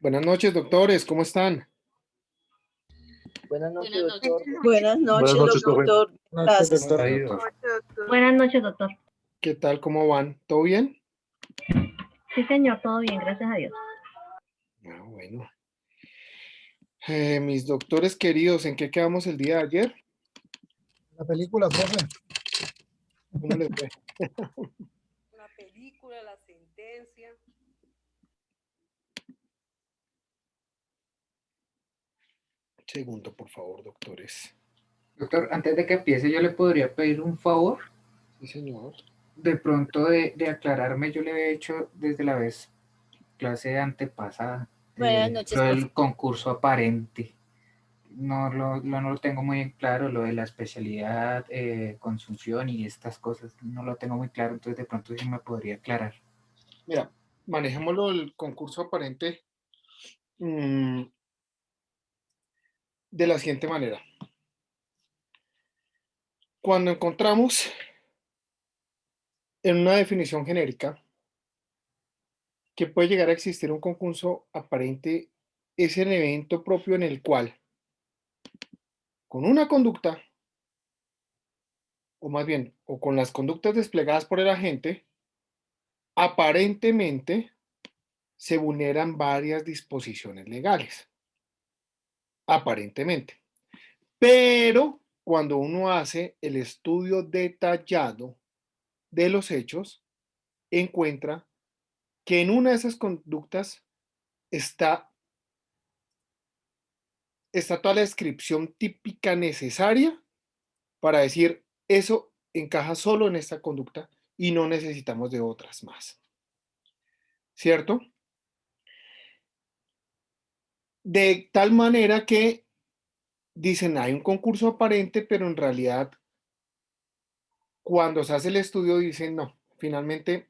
Buenas noches, doctores, ¿cómo están? Buenas noches, doctor. Buenas noches, profe. doctor. Gracias. ¿Cómo ha ido? Buenas noches, doctor. ¿Qué tal? ¿Cómo van? ¿Todo bien? Sí, señor, todo bien, gracias a Dios. Bueno. Mis doctores queridos, ¿en qué quedamos el día de ayer? La película, profe. ¿Cómo les fue? La película, la sentencia. Segundo, por favor, doctores. Doctor, antes de que empiece, yo le podría pedir un favor. Sí, señor. De pronto, de aclararme, yo le había hecho desde la vez clase antepasada Buenas noches, lo profe. del concurso aparente. No lo tengo muy claro, lo de la especialidad, consunción y estas cosas. No lo tengo muy claro, entonces de pronto sí me podría aclarar. Mira, manejémoslo el concurso aparente de la siguiente manera. Cuando encontramos en una definición genérica que puede llegar a existir un concurso aparente, es el evento propio en el cual, con una conducta, o más bien, o con las conductas desplegadas por el agente, aparentemente se vulneran varias disposiciones legales. Aparentemente. Pero cuando uno hace el estudio detallado de los hechos, encuentra que en una de esas conductas está toda la descripción típica necesaria para decir eso encaja solo en esta conducta y no necesitamos de otras más. ¿Cierto? De tal manera que dicen hay un concurso aparente, pero en realidad cuando se hace el estudio dicen no, finalmente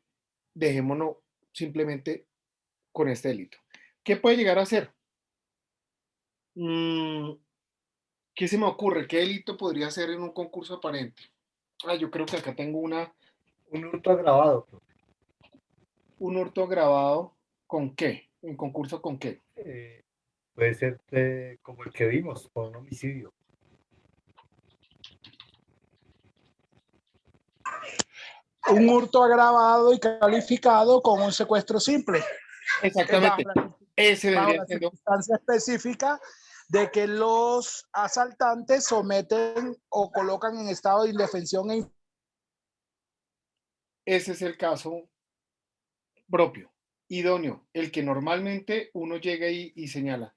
dejémonos simplemente con este delito. ¿Qué puede llegar a ser? ¿Qué se me ocurre? ¿Qué delito podría ser en un concurso aparente? Yo creo que acá tengo Un hurto agravado, profe. un hurto agravado. ¿Con qué? ¿En concurso con qué? Puede ser como el que vimos, con un homicidio. Un hurto agravado y calificado con un secuestro simple. Exactamente. Ese Bajo vendría la siendo. circunstancia específica de que los asaltantes someten o colocan en estado de indefensión Ese es el caso propio, idóneo, el que normalmente uno llega y señala.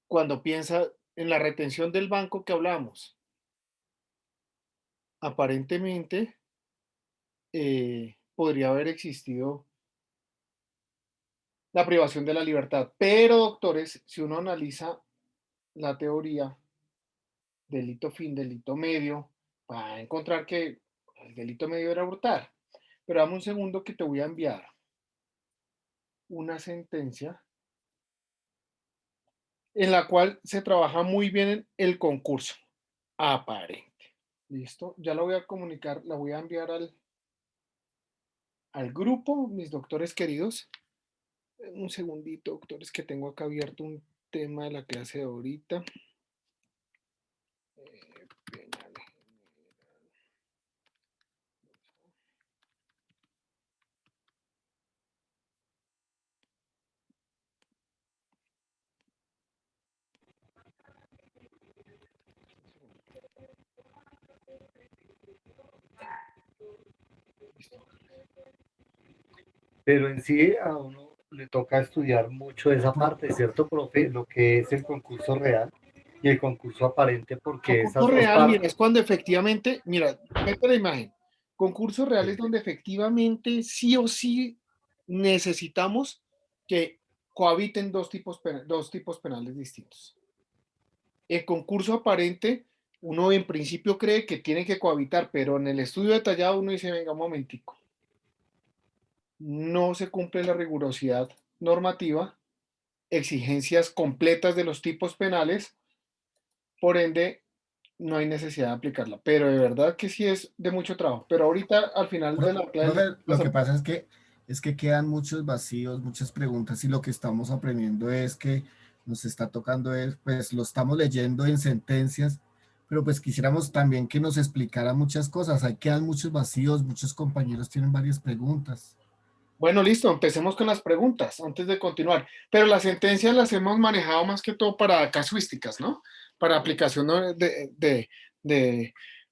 Cuando piensa en la retención del banco que hablamos, aparentemente podría haber existido la privación de la libertad. Pero, doctores, si uno analiza la teoría delito fin, delito medio, va a encontrar que el delito medio era hurtar. Pero dame un segundo que te voy a enviar una sentencia en la cual se trabaja muy bien el concurso aparente. ¿Listo? Ya lo voy a comunicar, la voy a enviar al grupo, mis doctores queridos. Un segundito, doctores, que tengo acá abierto un tema de la clase de ahorita. Penal general. Listo. Pero en sí a uno le toca estudiar mucho esa parte, ¿cierto, profe? Lo que es el concurso real y el concurso aparente, porque Concurso esas dos real, mira, partes. es cuando efectivamente, mira, vete la imagen. Concurso real es donde efectivamente sí o sí necesitamos que cohabiten dos tipos penales distintos. El concurso aparente, uno en principio cree que tiene que cohabitar, pero en el estudio detallado uno dice, venga, un momentico, no se cumple la rigurosidad normativa, exigencias completas de los tipos penales, por ende, no hay necesidad de aplicarla, pero de verdad que sí es de mucho trabajo. Pero ahorita al final de la clase. Profe, lo que pasa es que es que quedan muchos vacíos, muchas preguntas y lo que estamos aprendiendo es que nos está tocando es, pues lo estamos leyendo en sentencias, pero pues quisiéramos también que nos explicara muchas cosas. Ahí quedan muchos vacíos, muchos compañeros tienen varias preguntas. Bueno, listo, empecemos con las preguntas antes de continuar. Pero las sentencias las hemos manejado más que todo para casuísticas, ¿no? Para aplicación, ¿no?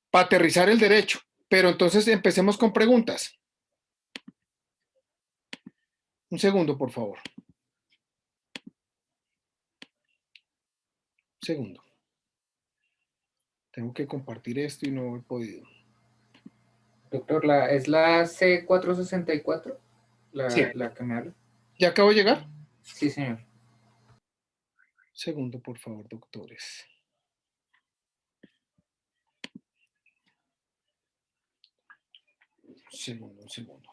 para aterrizar el derecho. Pero entonces empecemos con preguntas. Un segundo, por favor. Un segundo. Tengo que compartir esto y no he podido. Doctor, ¿es la C464 Sí, la que me habla? ¿ya acabo de llegar? Sí, señor. Segundo, por favor, doctores. Segundo, un segundo.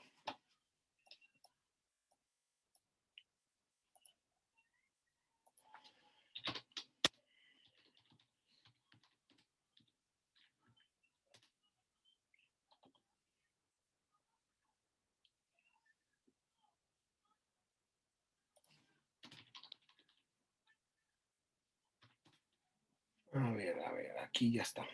A ver, aquí ya está.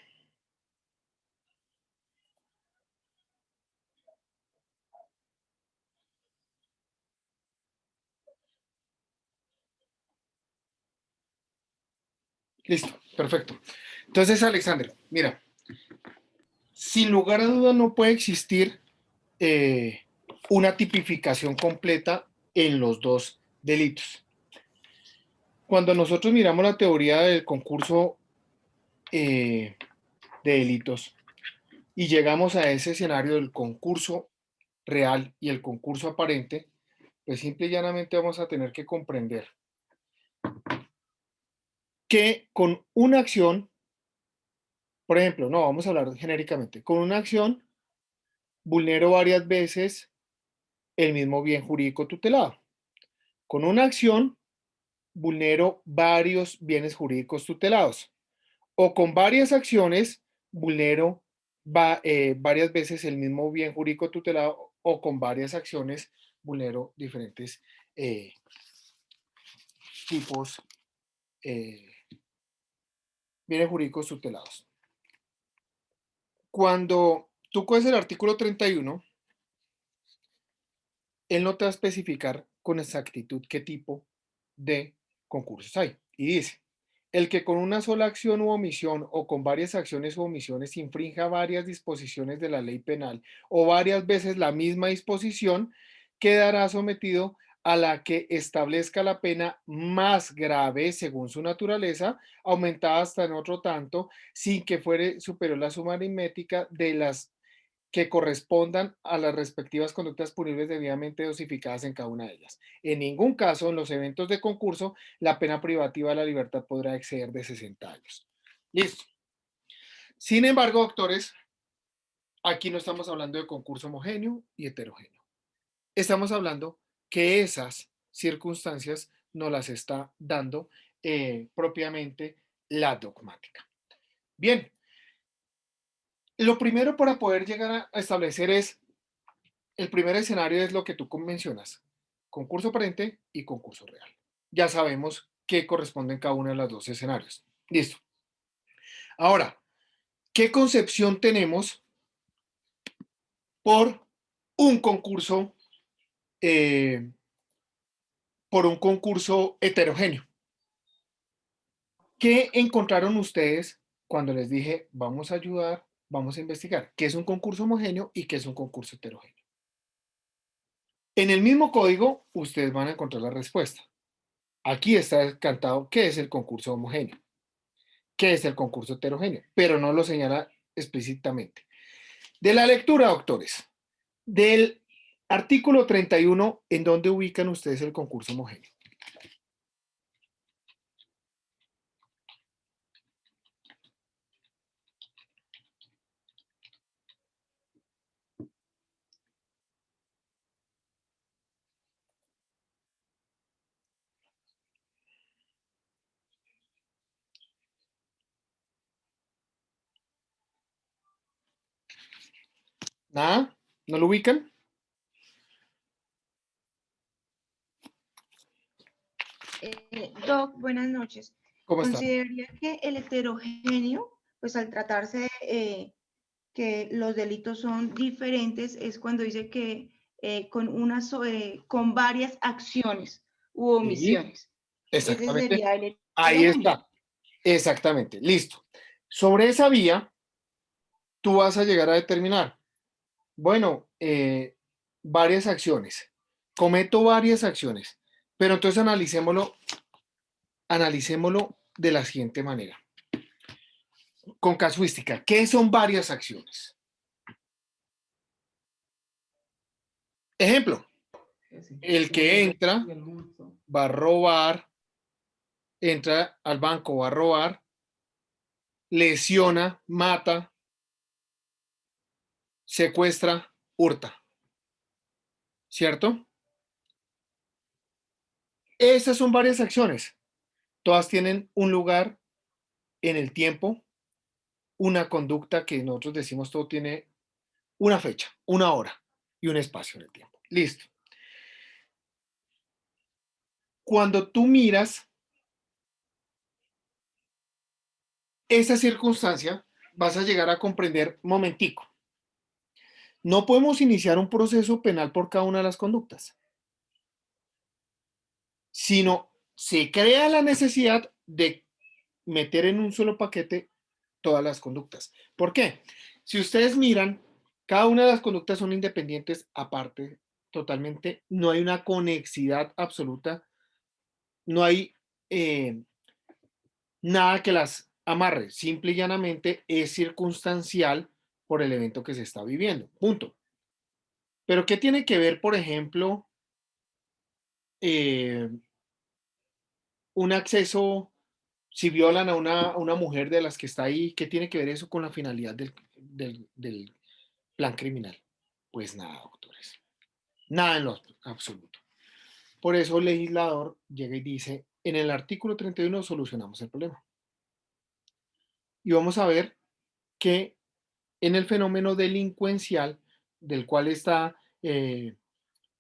Listo, perfecto. Entonces, Alexander, mira, sin lugar a duda no puede existir una tipificación completa en los dos delitos. Cuando nosotros miramos la teoría del concurso de delitos y llegamos a ese escenario del concurso real y el concurso aparente, pues simple y llanamente vamos a tener que comprender que con una acción, por ejemplo, no, vamos a hablar genéricamente, con una acción vulnero varias veces el mismo bien jurídico tutelado. Con una acción vulnero varios bienes jurídicos tutelados. O con varias acciones vulnero varias veces el mismo bien jurídico tutelado o con varias acciones vulnero diferentes tipos bienes jurídicos tutelados. Cuando tú coges el artículo 31, él no te va a especificar con exactitud qué tipo de concursos hay. Y dice, el que con una sola acción u omisión o con varias acciones u omisiones infrinja varias disposiciones de la ley penal o varias veces la misma disposición, quedará sometido a la que establezca la pena más grave según su naturaleza, aumentada hasta en otro tanto, sin que fuere superior la suma aritmética de las que correspondan a las respectivas conductas punibles debidamente dosificadas en cada una de ellas. En ningún caso, en los eventos de concurso, la pena privativa de la libertad podrá exceder de 60 años. Listo. Sin embargo, doctores, aquí no estamos hablando de concurso homogéneo y heterogéneo. Estamos hablando que esas circunstancias no las está dando propiamente la dogmática. Bien, lo primero para poder llegar a establecer es el primer escenario es lo que tú mencionas, concurso aparente y concurso real. Ya sabemos qué corresponde en cada uno de los dos escenarios. Listo. Ahora, ¿qué concepción tenemos por un concurso, eh, heterogéneo? ¿Qué encontraron ustedes cuando les dije, vamos a ayudar, vamos a investigar qué es un concurso homogéneo y qué es un concurso heterogéneo? En el mismo código, ustedes van a encontrar la respuesta. Aquí está cantado qué es el concurso homogéneo, qué es el concurso heterogéneo, pero no lo señala explícitamente. De la lectura, doctores, del artículo 31, ¿en dónde ubican ustedes el concurso homogéneo? ¿Nada? ¿No lo ubican? Doc, buenas noches. ¿Cómo está? Consideraría que el heterogéneo, pues al tratarse que los delitos son diferentes, es cuando dice que con varias acciones u Sí, omisiones. Ese exactamente. sería el Ahí heterogéneo. está. Exactamente. Listo. Sobre esa vía, tú vas a llegar a determinar, bueno, varias acciones. Cometo varias acciones. Pero entonces analicémoslo de la siguiente manera. Con casuística, ¿qué son varias acciones? Ejemplo, el que entra va a robar, entra al banco, va a robar, lesiona, mata, secuestra, hurta. ¿Cierto? Esas son varias acciones. Todas tienen un lugar en el tiempo, una conducta que nosotros decimos todo tiene una fecha, una hora y un espacio en el tiempo. Listo. Cuando tú miras esa circunstancia, vas a llegar a comprender, momentico, no podemos iniciar un proceso penal por cada una de las conductas, sino se crea la necesidad de meter en un solo paquete todas las conductas. ¿Por qué? Si ustedes miran, cada una de las conductas son independientes aparte, totalmente, no hay una conexidad absoluta, no hay nada que las amarre, simple y llanamente es circunstancial por el evento que se está viviendo, punto. Pero ¿qué tiene que ver, por ejemplo, un acceso, si violan a una mujer de las que está ahí, ¿qué tiene que ver eso con la finalidad del plan criminal? Pues nada, doctores. Nada en lo absoluto. Por eso el legislador llega y dice, en el artículo 31 solucionamos el problema. Y vamos a ver que en el fenómeno delincuencial del cual está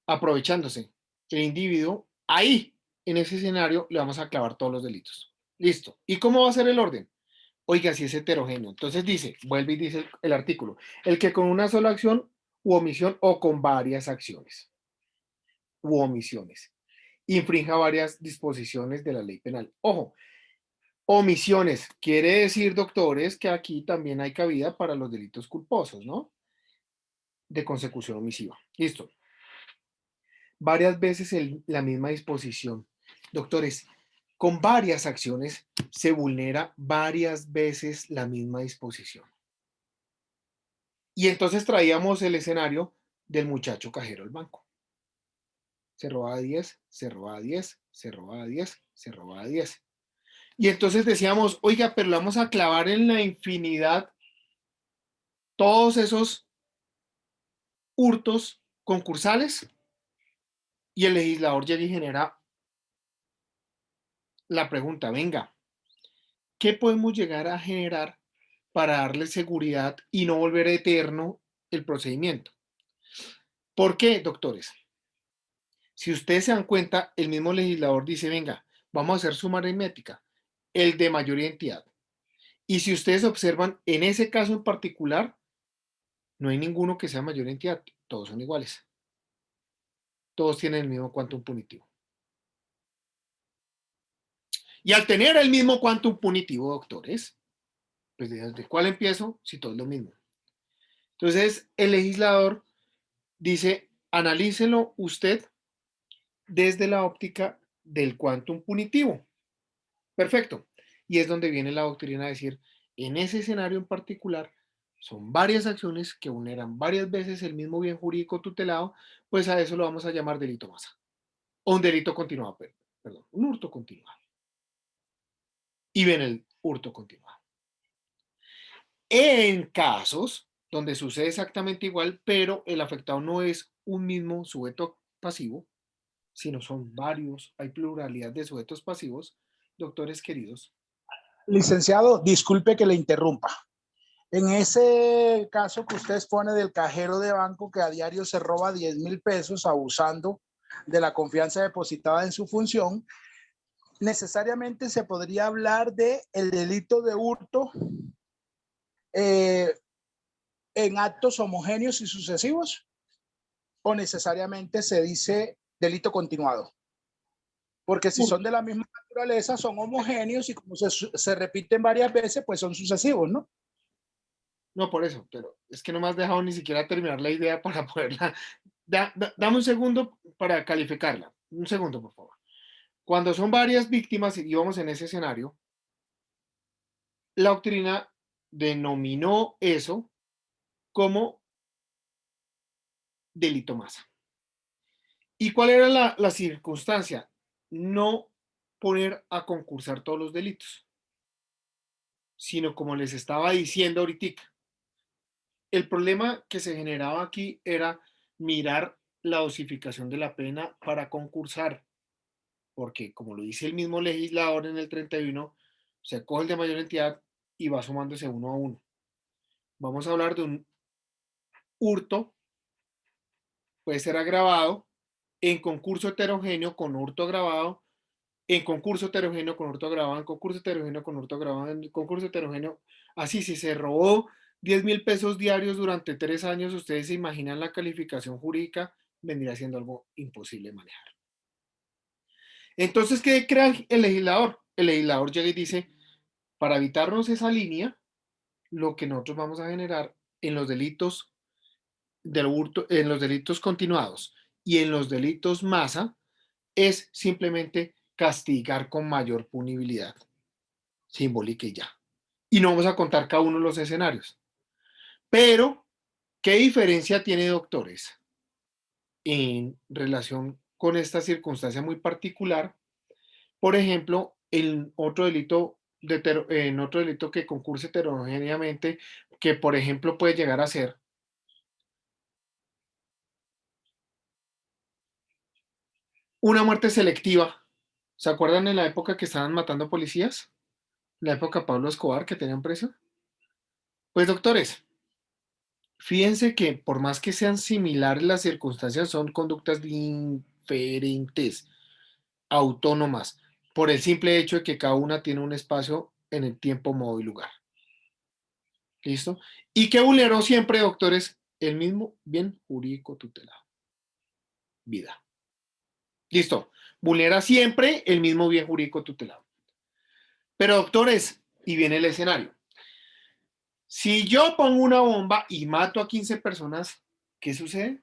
aprovechándose el individuo, ahí, en ese escenario, le vamos a clavar todos los delitos. Listo. ¿Y cómo va a ser el orden? Oiga, si es heterogéneo. Entonces dice, vuelve y dice el artículo, el que con una sola acción u omisión o con varias acciones u omisiones infrinja varias disposiciones de la ley penal. Ojo, omisiones quiere decir, doctores, que aquí también hay cabida para los delitos culposos, ¿no? De consecución omisiva. Listo. Varias veces la misma disposición. Doctores, con varias acciones se vulnera varias veces la misma disposición. Y entonces traíamos el escenario del muchacho cajero del banco. Se robaba 10, se robaba 10, se robaba 10, se robaba 10. Y entonces decíamos, oiga, pero le vamos a clavar en la infinidad todos esos hurtos concursales. Y el legislador llega y genera la pregunta, venga, ¿qué podemos llegar a generar para darle seguridad y no volver eterno el procedimiento? ¿Por qué, doctores? Si ustedes se dan cuenta, el mismo legislador dice, venga, vamos a hacer suma aritmética, el de mayor identidad. Y si ustedes observan, en ese caso en particular, no hay ninguno que sea mayor entidad, todos son iguales. Todos tienen el mismo quantum punitivo. Y al tener el mismo quantum punitivo, doctores, pues ¿desde cuál empiezo? Si todo es lo mismo. Entonces, el legislador dice, analícelo usted desde la óptica del quantum punitivo. Perfecto. Y es donde viene la doctrina a decir, en ese escenario en particular, son varias acciones que vulneran varias veces el mismo bien jurídico tutelado, pues a eso lo vamos a llamar delito masa. O un delito continuado, perdón, un hurto continuado. Y ven el hurto continuado. En casos donde sucede exactamente igual, pero el afectado no es un mismo sujeto pasivo, sino son varios, hay pluralidad de sujetos pasivos, doctores queridos. Licenciado, disculpe que le interrumpa. En ese caso que usted expone del cajero de banco que a diario se roba 10,000 pesos abusando de la confianza depositada en su función, necesariamente se podría hablar de el delito de hurto en actos homogéneos y sucesivos, o necesariamente se dice delito continuado. Porque si son de la misma naturaleza, son homogéneos y como se repiten varias veces, pues son sucesivos, ¿no? No, por eso, pero es que no me has dejado ni siquiera terminar la idea para poderla. Dame un segundo para calificarla. Un segundo, por favor. Cuando son varias víctimas y vamos en ese escenario, la doctrina denominó eso como delito masa. ¿Y cuál era la circunstancia? No poner a concursar todos los delitos, sino como les estaba diciendo ahorita, el problema que se generaba aquí era mirar la dosificación de la pena para concursar, porque como lo dice el mismo legislador en el 31, se coge el de mayor entidad y va sumándose uno a uno. Vamos a hablar de un hurto, puede ser agravado, en concurso heterogéneo con hurto agravado, en concurso heterogéneo con hurto agravado, en concurso heterogéneo con hurto agravado, en concurso heterogéneo. Así, si se robó 10,000 pesos diarios durante 3 años, ustedes se imaginan la calificación jurídica, vendría siendo algo imposible de manejar. Entonces, ¿qué crea el legislador? El legislador llega y dice, para evitarnos esa línea, lo que nosotros vamos a generar en los delitos del hurto, en los delitos continuados y en los delitos masa, es simplemente castigar con mayor punibilidad simbólica y ya. Y no vamos a contar cada uno de los escenarios. Pero, ¿qué diferencia tiene, doctores, en relación con esta circunstancia muy particular? Por ejemplo, en otro delito, en otro delito que concurse heterogéneamente, que por ejemplo puede llegar a ser una muerte selectiva. ¿Se acuerdan en la época que estaban matando policías? La época de Pablo Escobar, que tenían preso. Pues doctores, fíjense que por más que sean similares las circunstancias, son conductas diferentes, autónomas, por el simple hecho de que cada una tiene un espacio en el tiempo, modo y lugar. ¿Listo? ¿Y qué vulneró siempre, doctores? El mismo bien jurídico tutelado. Vida. Listo. Vulnera siempre el mismo bien jurídico tutelado. Pero, doctores, y viene el escenario. Si yo pongo una bomba y mato a 15 personas, ¿qué sucede?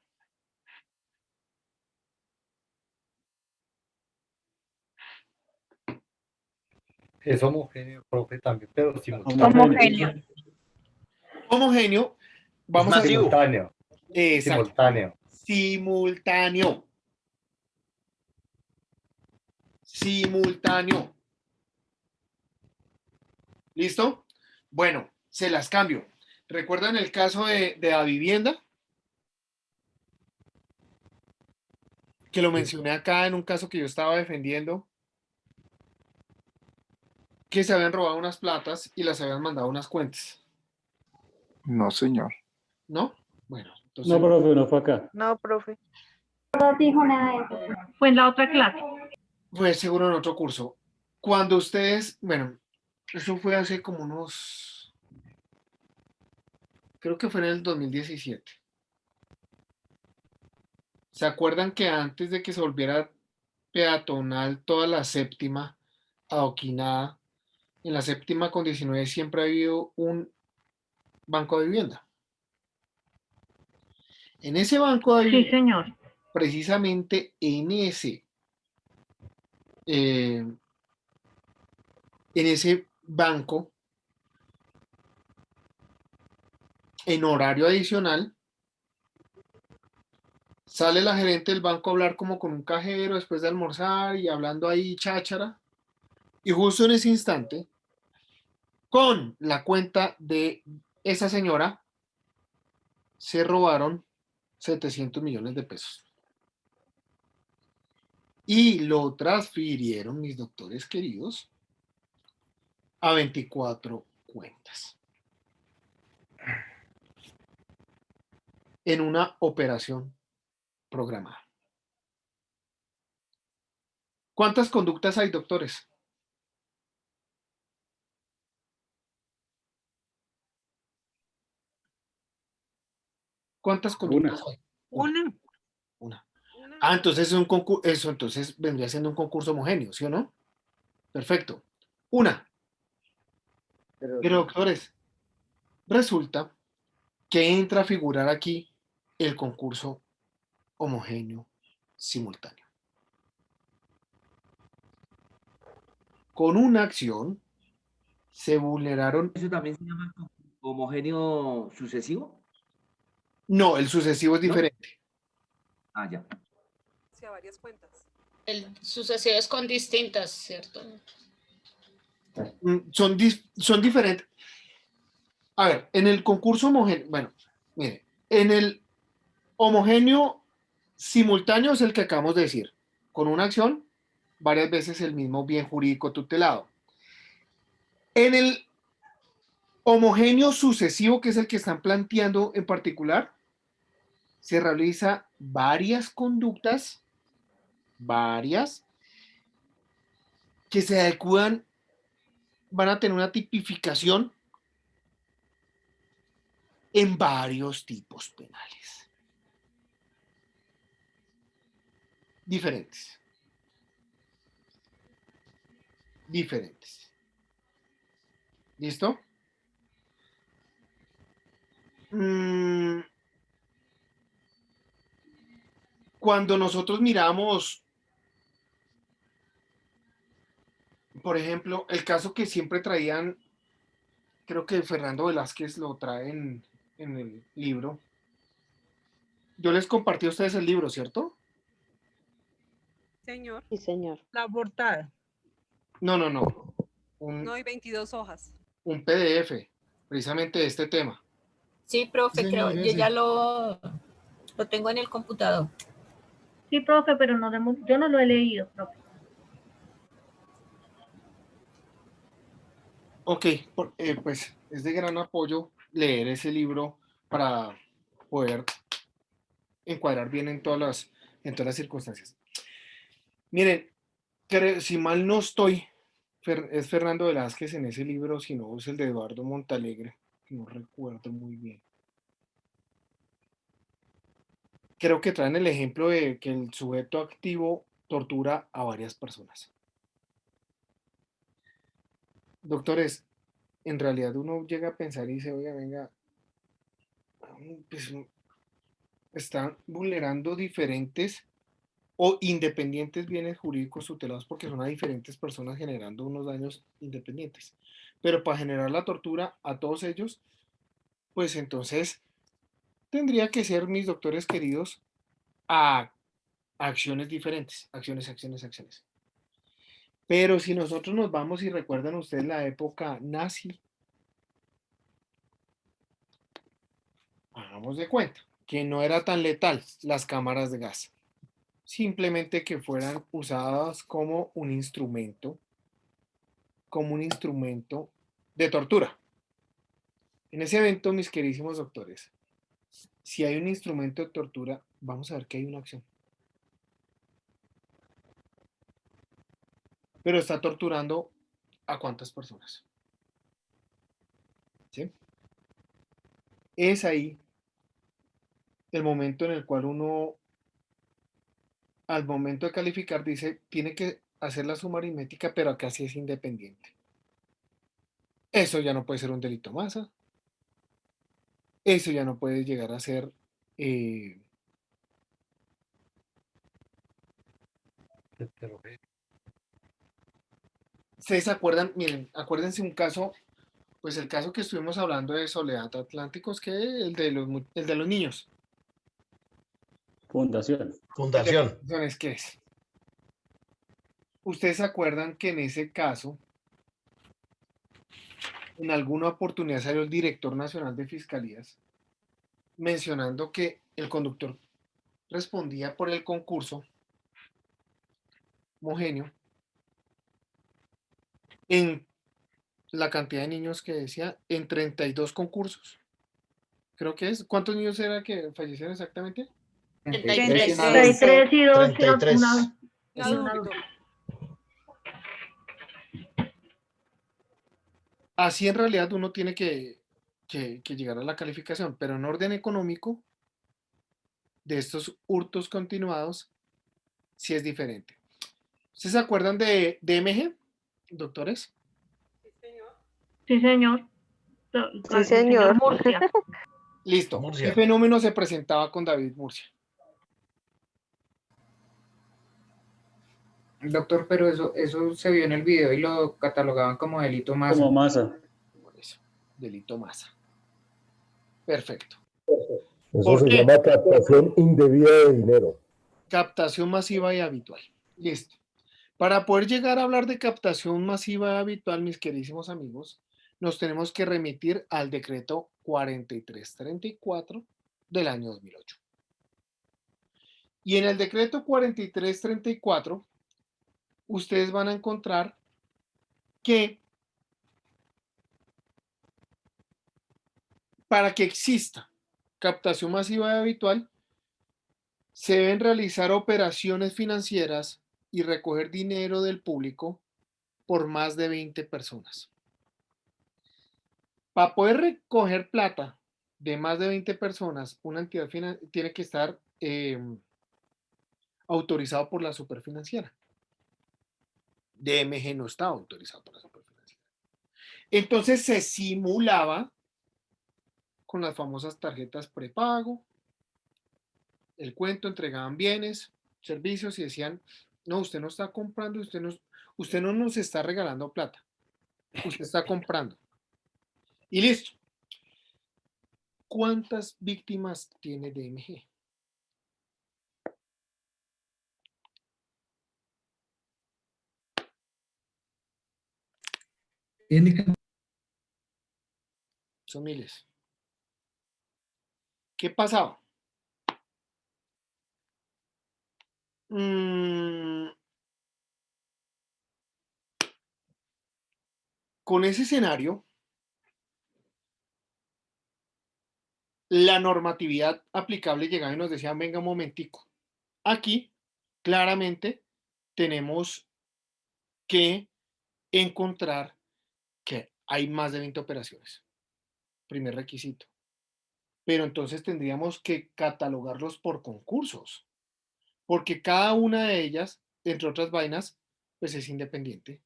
Es homogéneo, profe, también, pero Homogéneo. Homogéneo. Vamos a masivo. simultáneo. Exacto. Simultáneo. Simultáneo. Simultáneo. ¿Listo? Bueno, se las cambio. ¿Recuerdan el caso de la vivienda? Que lo mencioné acá en un caso que yo estaba defendiendo, que se habían robado unas platas y las habían mandado a unas cuentas. No, señor. ¿No? Bueno, entonces. No, profe, no fue acá. No, profe. No dijo nada de eso. Fue en la otra clase. Fue seguro en otro curso. Cuando ustedes, bueno, eso fue hace como unos, creo que fue en el 2017. ¿Se acuerdan que antes de que se volviera peatonal toda la séptima adoquinada, en la séptima con 19 siempre ha habido un banco de vivienda? En ese banco de vivienda, Sí, señor. precisamente en ese banco, en horario adicional, sale la gerente del banco a hablar como con un cajero después de almorzar y hablando ahí cháchara. Y justo en ese instante, con la cuenta de esa señora, se robaron 700 millones de pesos. Y lo transfirieron, mis doctores queridos, a 24 cuentas. En una operación programada. ¿Cuántas conductas hay, doctores? ¿Cuántas conductas hay? Una. Una. Ah, entonces es un concurso, eso entonces vendría siendo un concurso homogéneo, ¿sí o no? Perfecto. Una. Pero doctores, resulta que entra a figurar aquí el concurso homogéneo simultáneo. Con una acción se vulneraron. ¿Eso también se llama homogéneo sucesivo? No, el sucesivo es ¿No? diferente. Ah, ya. Sí, a varias cuentas. El sucesivo es con distintas, ¿cierto? Son diferentes. A ver, en el concurso homogéneo, bueno, mire, en el homogéneo simultáneo es el que acabamos de decir, con una acción, varias veces el mismo bien jurídico tutelado. En el homogéneo sucesivo, que es el que están planteando en particular, se realiza varias conductas, que se adecúan, van a tener una tipificación en varios tipos penales diferentes. ¿Listo? Cuando nosotros miramos, por ejemplo, el caso que siempre traían, creo que Fernando Velázquez lo trae en el libro. Yo les compartí a ustedes el libro, ¿cierto? Señor. Sí, señor. La portada. No. No hay 22 hojas. Un PDF, precisamente de este tema. Sí, profe, Sí, creo, señor, yo ese. ya lo tengo en el computador. Sí, profe, pero yo no lo he leído, profe. Ok, pues es de gran apoyo leer ese libro para poder encuadrar bien en todas las circunstancias. Miren, si mal no estoy, es Fernando Velázquez en ese libro, si no es el de Eduardo Montalegre, que no recuerdo muy bien. Creo que traen el ejemplo de que el sujeto activo tortura a varias personas. Doctores, en realidad uno llega a pensar y dice, oiga, venga, pues están vulnerando diferentes o independientes bienes jurídicos tutelados porque son a diferentes personas generando unos daños independientes. Pero para generar la tortura a todos ellos, pues entonces tendría que ser, mis doctores queridos, a acciones diferentes, acciones. Pero si nosotros nos vamos y recuerdan ustedes la época nazi, hagamos de cuenta que no era tan letal las cámaras de gas, simplemente que fueran usadas como un instrumento de tortura. En ese evento, mis queridísimos doctores, si hay un instrumento de tortura, vamos a ver que hay una acción. Pero está torturando ¿a cuántas personas? ¿Sí? Es ahí el momento en el cual uno, al momento de calificar, dice, tiene que hacer la suma aritmética, pero acá sí es independiente. Eso ya no puede ser un delito masa. Eso ya no puede llegar a ser ¿ustedes se acuerdan? Miren, acuérdense un caso, pues el caso que estuvimos hablando de Soledad Atlánticos, que el de los niños. Fundación. Entonces, ¿qué es? ¿Ustedes se acuerdan que en ese caso, en alguna oportunidad salió el director nacional de fiscalías mencionando que el conductor respondía por el concurso homogéneo en la cantidad de niños que decía en 32 concursos? Creo que es. ¿Cuántos niños era que fallecieron exactamente? 33. 33 y 2 33. una Un adulto. así en realidad uno tiene que llegar a la calificación, pero en orden económico, de estos hurtos continuados, sí es diferente. ¿Ustedes se acuerdan de DMG, doctores? Sí, señor. Sí, señor. Murcia. Listo. Murcia. ¿Qué fenómeno se presentaba con David Murcia? Doctor, pero eso se vio en el video y lo catalogaban como delito masa. Como masa. Por eso, delito masa. Perfecto. Eso ¿Por se qué? llama captación indebida de dinero. Captación masiva y habitual. Listo. Para poder llegar a hablar de captación masiva y habitual, mis queridísimos amigos, nos tenemos que remitir al decreto 4334 del año 2008. Y en el decreto 4334, ustedes van a encontrar que para que exista captación masiva y habitual, se deben realizar operaciones financieras y recoger dinero del público por más de 20 personas. Para poder recoger plata de más de 20 personas, una entidad tiene que estar autorizado por la superfinanciera. DMG no está autorizado por la superfinanciera. Entonces se simulaba con las famosas tarjetas prepago, el cuento, entregaban bienes, servicios y decían, no, usted no está comprando, usted no nos está regalando plata, usted está comprando. Y listo. ¿Cuántas víctimas tiene DMG? Son miles. ¿Qué pasaba? Con ese escenario, la normatividad aplicable llegaba y nos decía, venga un momentico, aquí claramente tenemos que encontrar que hay más de 20 operaciones. Primer requisito. Pero entonces tendríamos que catalogarlos por concursos, porque cada una de ellas, entre otras vainas, pues es independiente.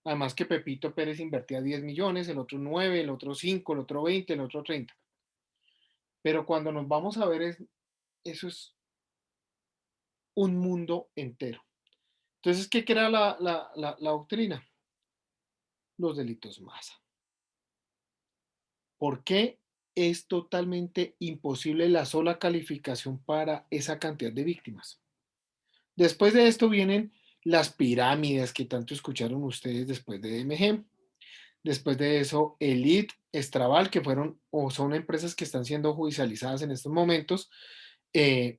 Además que Pepito Pérez invertía 10 millones, el otro 9, el otro 5, el otro 20, el otro 30. Pero cuando nos vamos a ver, eso es un mundo entero. Entonces, ¿qué crea la doctrina? Los delitos masa. ¿Por qué es totalmente imposible la sola calificación para esa cantidad de víctimas? Después de esto vienen las pirámides que tanto escucharon ustedes después de DMG. Después de eso, Elite, Estraval, que fueron o son empresas que están siendo judicializadas en estos momentos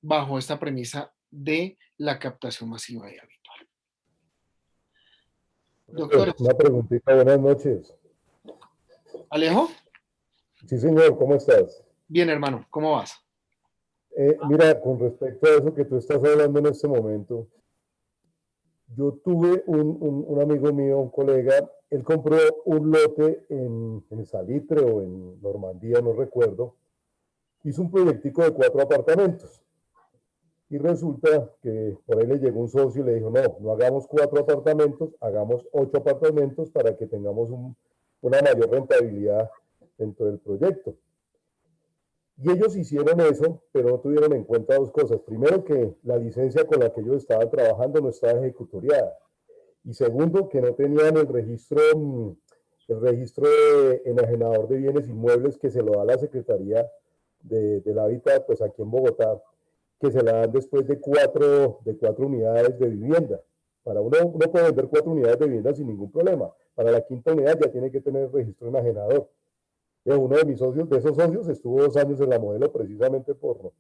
bajo esta premisa de la captación masiva y habitual. Doctores. Una preguntita, buenas noches. ¿Alejo? Sí, señor, ¿cómo estás? Bien, hermano, ¿cómo vas? Mira, con respecto a eso que tú estás hablando en este momento, yo tuve un amigo mío, un colega, él compró un lote en Salitre o en Normandía, no recuerdo, hizo un proyectico de 4 apartamentos. Y resulta que por ahí le llegó un socio y le dijo, no hagamos 4 apartamentos, hagamos 8 apartamentos para que tengamos una mayor rentabilidad dentro del proyecto. Y ellos hicieron eso, pero no tuvieron en cuenta 2 cosas. Primero, que la licencia con la que ellos estaban trabajando no estaba ejecutoriada. Y segundo, que no tenían el registro de enajenador de bienes inmuebles que se lo da la Secretaría del Hábitat, pues aquí en Bogotá, que se la dan después de 4 unidades de vivienda. Para uno puede vender 4 unidades de vivienda sin ningún problema. Para la 5ª unidad ya tiene que tener registro enajenador. Uno de mis socios, de esos socios, estuvo 2 años en la Modelo precisamente por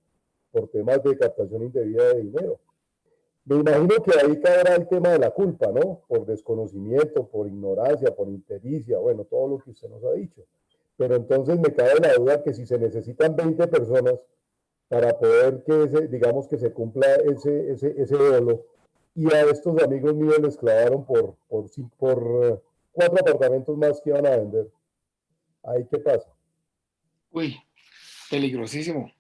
temas de captación indebida de dinero. Me imagino que ahí caerá el tema de la culpa, ¿no? Por desconocimiento, por ignorancia, por impericia, bueno, todo lo que usted nos ha dicho. Pero entonces me cabe la duda que si se necesitan 20 personas para poder digamos que se cumpla ese dolo, y a estos amigos míos les clavaron por 4 apartamentos más que iban a vender, ¿Ahí qué pasa? Uy, peligrosísimo.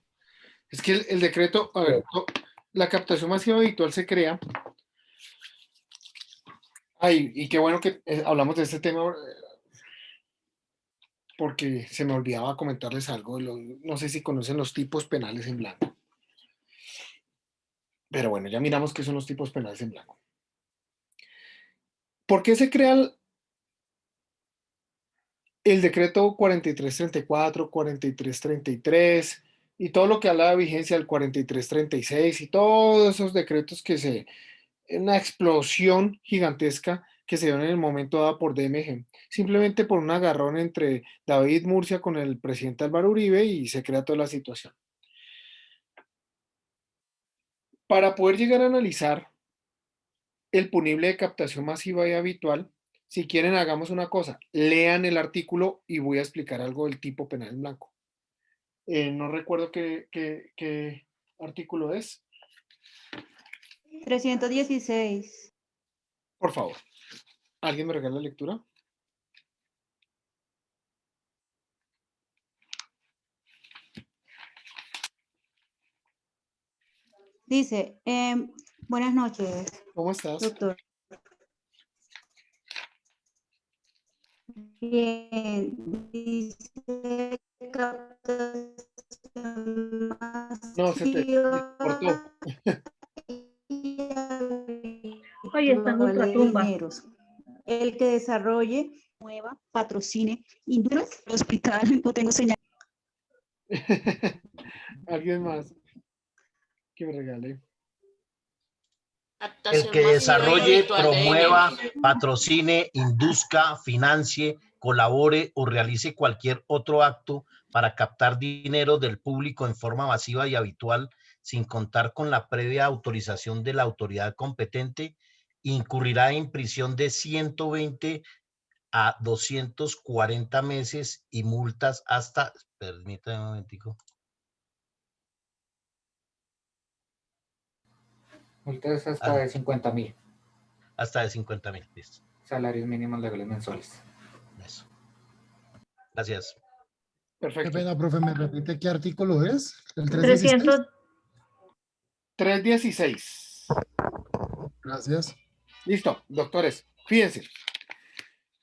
Es que el decreto, a ver, la captación masiva habitual se crea. Ay, y qué bueno que hablamos de este tema porque se me olvidaba comentarles algo. No sé si conocen los tipos penales en blanco. Pero bueno, ya miramos qué son los tipos penales en blanco. ¿Por qué se crea el decreto 4334, 4333 y todo lo que habla de vigencia del 4336 y todos esos decretos una explosión gigantesca que se dio en el momento dado por DMG, simplemente por un agarrón entre David Murcia con el presidente Álvaro Uribe y se crea toda la situación? Para poder llegar a analizar el punible de captación masiva y habitual, si quieren hagamos una cosa, lean el artículo y voy a explicar algo del tipo penal en blanco. No recuerdo qué artículo es. 316. Por favor, ¿alguien me regala la lectura? Dice, buenas noches. ¿Cómo estás? Doctor. Bien, dice no, se te cortó. Oye, está en ultratumba. El que desarrolle, mueva, patrocine, industria, hospital, no tengo señal. ¿Alguien más que me regale? El que desarrolle, promueva, patrocine, induzca, financie, colabore o realice cualquier otro acto para captar dinero del público en forma masiva y habitual sin contar con la previa autorización de la autoridad competente, incurrirá en prisión de 120 a 240 meses y multas hasta, permítame un momentico. Multas hasta de 50.000. Hasta de 50.000, listo. Salarios mínimos legales mensuales. Eso. Gracias. Perfecto. Qué pena, profe, ¿me repite qué artículo es? ¿El 316? 316. Gracias. Listo, doctores, fíjense.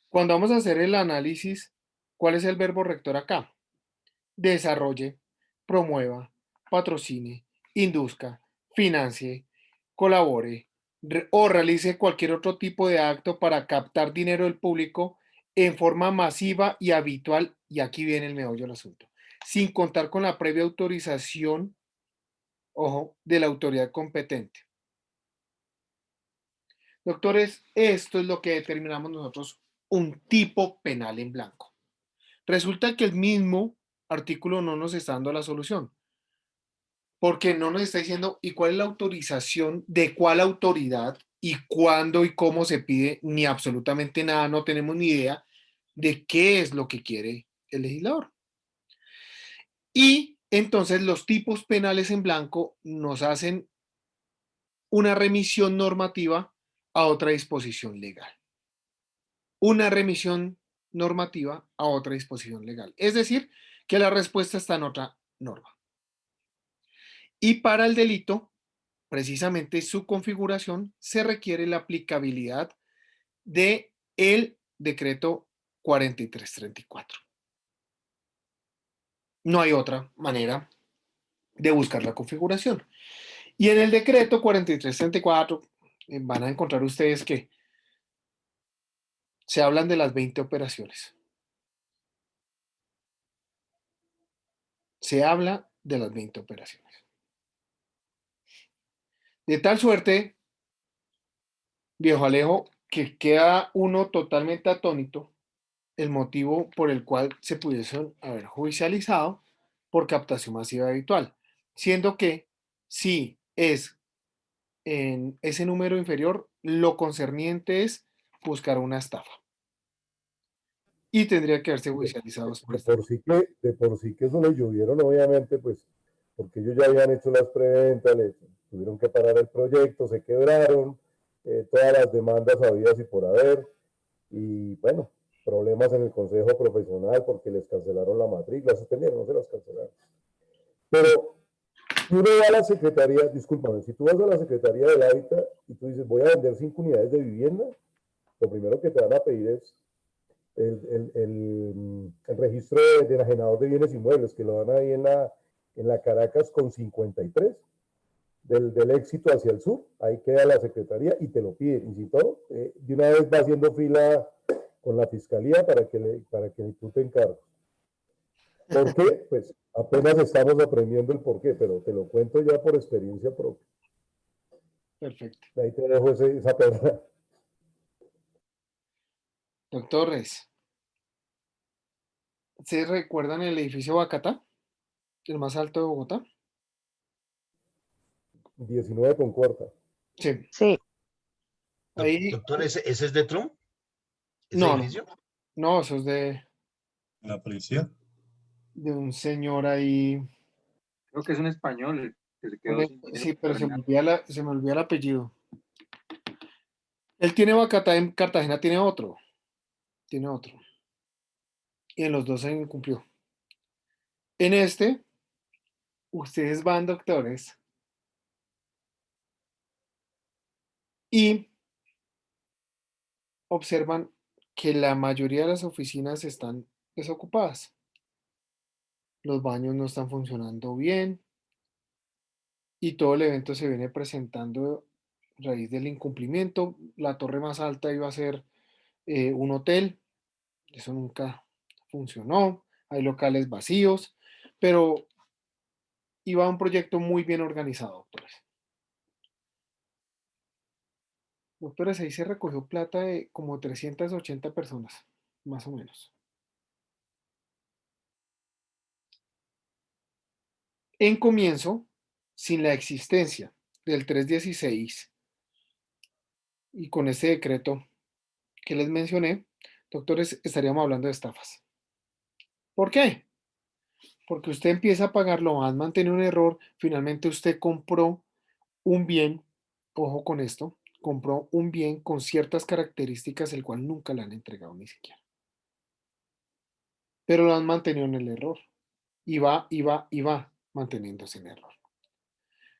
Cuando vamos a hacer el análisis, ¿cuál es el verbo rector acá? Desarrolle, promueva, patrocine, induzca, financie, colabore o realice cualquier otro tipo de acto para captar dinero del público en forma masiva y habitual, y aquí viene el meollo del asunto, sin contar con la previa autorización, ojo, de la autoridad competente. Doctores, esto es lo que determinamos nosotros un tipo penal en blanco. Resulta que el mismo artículo no nos está dando la solución, porque no nos está diciendo y cuál es la autorización de cuál autoridad y cuándo y cómo se pide, ni absolutamente nada, no tenemos ni idea de qué es lo que quiere el legislador. Y entonces los tipos penales en blanco nos hacen una remisión normativa a otra disposición legal. Una remisión normativa a otra disposición legal. Es decir, que la respuesta está en otra norma. Y para el delito, precisamente su configuración, se requiere la aplicabilidad de el decreto 4334. No hay otra manera de buscar la configuración. Y en el decreto 4334 van a encontrar ustedes que se hablan de las 20 operaciones. Se habla de las 20 operaciones. De tal suerte, viejo Alejo, que queda uno totalmente atónito el motivo por el cual se pudiesen haber judicializado por captación masiva habitual, siendo que si es en ese número inferior, lo concerniente es buscar una estafa. Y tendría que haberse judicializado. De por sí que eso le llovieron, obviamente, pues, porque ellos ya habían hecho las preventas, le tuvieron que parar el proyecto, se quebraron, todas las demandas habidas y por haber, y bueno, problemas en el consejo profesional porque les cancelaron la matrícula, suspendieron, no se las cancelaron. Pero si uno va a la secretaría, discúlpame, si tú vas a la secretaría del hábitat y tú dices, voy a vender 5 unidades de vivienda, lo primero que te van a pedir es el registro de enajenador de bienes inmuebles, que lo dan ahí en la Caracas con 53, del Éxito hacia el sur, ahí queda la secretaría y te lo piden, y si todo, de una vez va haciendo fila con la fiscalía para que tú te encargues. ¿Por qué? Pues apenas estamos aprendiendo el por qué, pero te lo cuento ya por experiencia propia. Perfecto. Ahí te dejo esa perla. Doctores, ¿se recuerdan el edificio Bacatá? El más alto de Bogotá. 19 con cuarta. Sí. Sí. Ahí, Doctor, ¿ese es de Trump? ¿Ese no, edificio? No, eso es de ¿La policía? De un señor ahí. Creo que es un español que se quedó sin dinero Sí, pero para se me terminar. olvida el apellido. Él tiene Bacatá, en Cartagena tiene otro. Tiene otro. Y en los dos se incumplió. En este, ustedes van, doctores, y observan que la mayoría de las oficinas están desocupadas. Los baños no están funcionando bien y todo el evento se viene presentando a raíz del incumplimiento. La torre más alta iba a ser un hotel, eso nunca funcionó, hay locales vacíos, pero iba un proyecto muy bien organizado, doctores. Doctores, ahí se recogió plata de como 380 personas, más o menos. En comienzo, sin la existencia del 316 y con este decreto que les mencioné, doctores, estaríamos hablando de estafas. ¿Por qué? Porque usted empieza a pagar lo más, mantiene un error, finalmente usted compró un bien, ojo con esto, compró un bien con ciertas características el cual nunca le han entregado ni siquiera. Pero lo han mantenido en el error y va manteniéndose en error.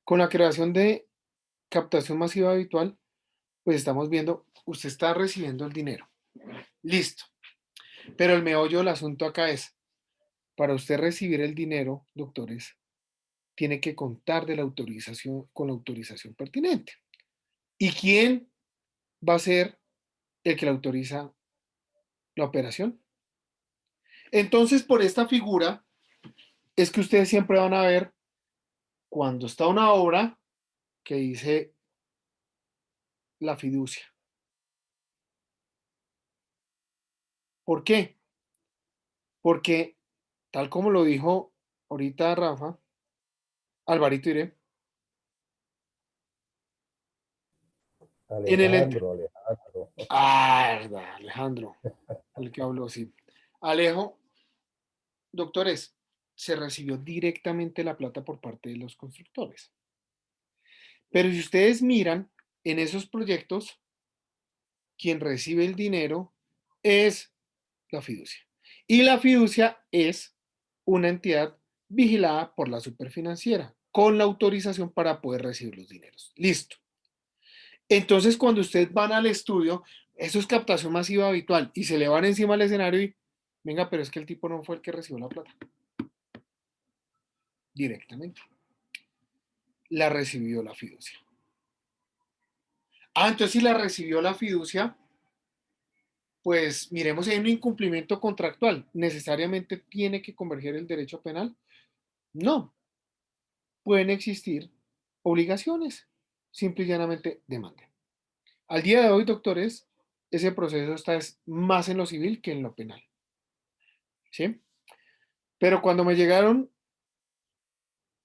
Con la creación de captación masiva habitual, pues estamos viendo, usted está recibiendo el dinero. Listo. Pero el meollo del asunto acá es, para usted recibir el dinero, doctores, tiene que contar de la autorización con la autorización pertinente. ¿Y quién va a ser el que le autoriza la operación? Entonces, por esta figura, es que ustedes siempre van a ver cuando está una obra que dice la fiducia. ¿Por qué? Porque, tal como lo dijo ahorita Rafa, Alvarito Iré, Alejandro. Alejandro, el que habló, sí. Alejo, doctores, se recibió directamente la plata por parte de los constructores. Pero si ustedes miran en esos proyectos, quien recibe el dinero es la fiducia. Y la fiducia es una entidad vigilada por la superfinanciera con la autorización para poder recibir los dineros. Listo. Entonces, cuando ustedes van al estudio, eso es captación masiva habitual y se le van encima al escenario y, venga, pero es que el tipo no fue el que recibió la plata. Directamente. La recibió la fiducia. Entonces si la recibió la fiducia, pues miremos si hay un incumplimiento contractual. ¿Necesariamente tiene que converger el derecho penal? No. Pueden existir obligaciones. Simple y llanamente demanden. Al día de hoy, doctores, ese proceso está más en lo civil que en lo penal. ¿Sí? Pero cuando me llegaron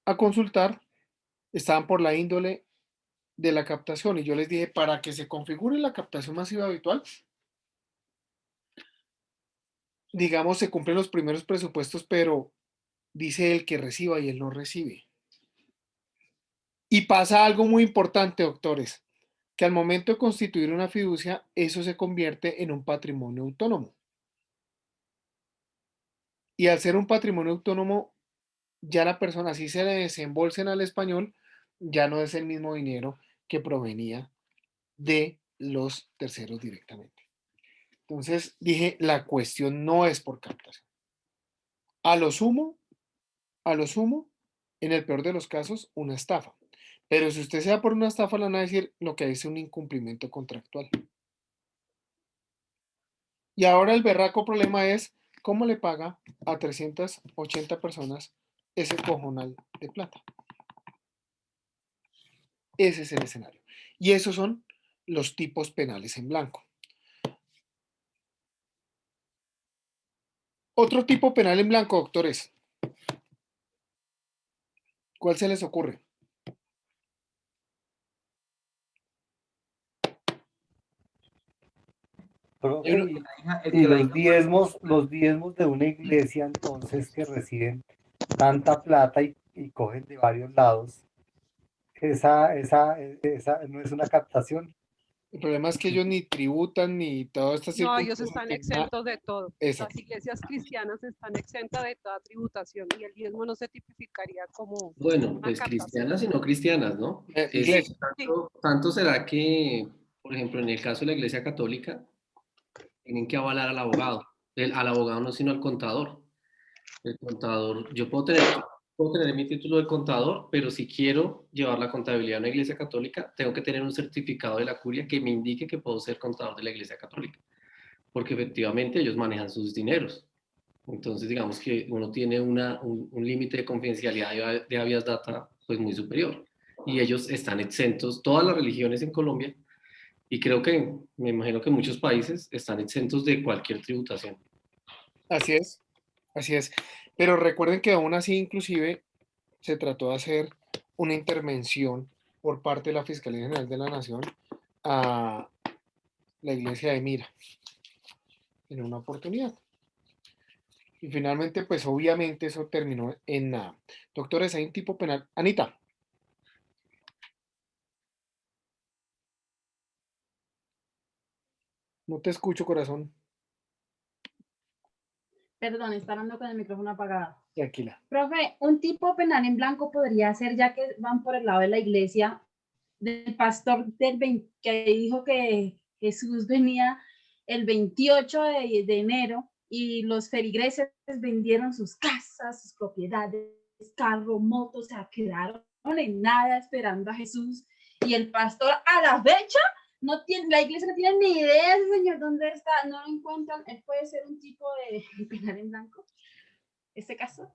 a consultar, estaban por la índole de la captación y yo les dije, para que se configure la captación masiva habitual, digamos, se cumplen los primeros presupuestos, pero dice el que reciba y él no recibe. Y pasa algo muy importante, doctores, que al momento de constituir una fiducia, eso se convierte en un patrimonio autónomo. Y al ser un patrimonio autónomo, ya la persona, si se le desembolsen al español, ya no es el mismo dinero que provenía de los terceros directamente. Entonces dije, la cuestión no es por captación. A lo sumo, en el peor de los casos, una estafa. Pero si usted se da por una estafa, le van a decir lo que es un incumplimiento contractual. Y ahora el berraco problema es cómo le paga a 380 personas ese cojonal de plata. Ese es el escenario. Y esos son los tipos penales en blanco. Otro tipo penal en blanco, doctores. ¿Cuál se les ocurre? Profe, Yo no- y los diezmos de una iglesia entonces que reciben tanta plata y cogen de varios lados, esa no es una captación. El problema es que ellos ni tributan ni todas estas No, ellos circunstancias. están exentos de todo. Exacto. Las iglesias cristianas están exentas de toda tributación y el diezmo no se tipificaría como Bueno, una pues captación. cristianas y no cristianas, ¿no? Iglesia. Tanto será que, por ejemplo, en el caso de la Iglesia Católica, tienen que avalar al abogado. Al abogado no, sino al contador. El contador, yo puedo tener mi título de contador, pero si quiero llevar la contabilidad a una iglesia católica, tengo que tener un certificado de la curia que me indique que puedo ser contador de la iglesia católica, porque efectivamente ellos manejan sus dineros. Entonces, digamos que uno tiene un límite de confidencialidad de habeas data pues muy superior. Y ellos están exentos, todas las religiones en Colombia, y creo que, me imagino que muchos países están exentos de cualquier tributación. Así es, así es. Pero recuerden que aún así, inclusive, se trató de hacer una intervención por parte de la Fiscalía General de la Nación a la iglesia de Mira en una oportunidad. Y finalmente, pues obviamente eso terminó en nada. Doctores, hay un tipo penal. Anita. No te escucho, corazón. Perdón, está hablando con el micrófono apagado. Tranquila. Profe, un tipo penal en blanco podría ser, ya que van por el lado de la iglesia, del pastor que dijo que Jesús venía el 28 de enero y los feligreses vendieron sus casas, sus propiedades, carro, moto, o sea, quedaron en nada esperando a Jesús. Y el pastor a la fecha no tiene, la iglesia no tiene ni idea, señor, dónde está, no lo encuentran. Él puede ser un tipo de penal en blanco, este caso.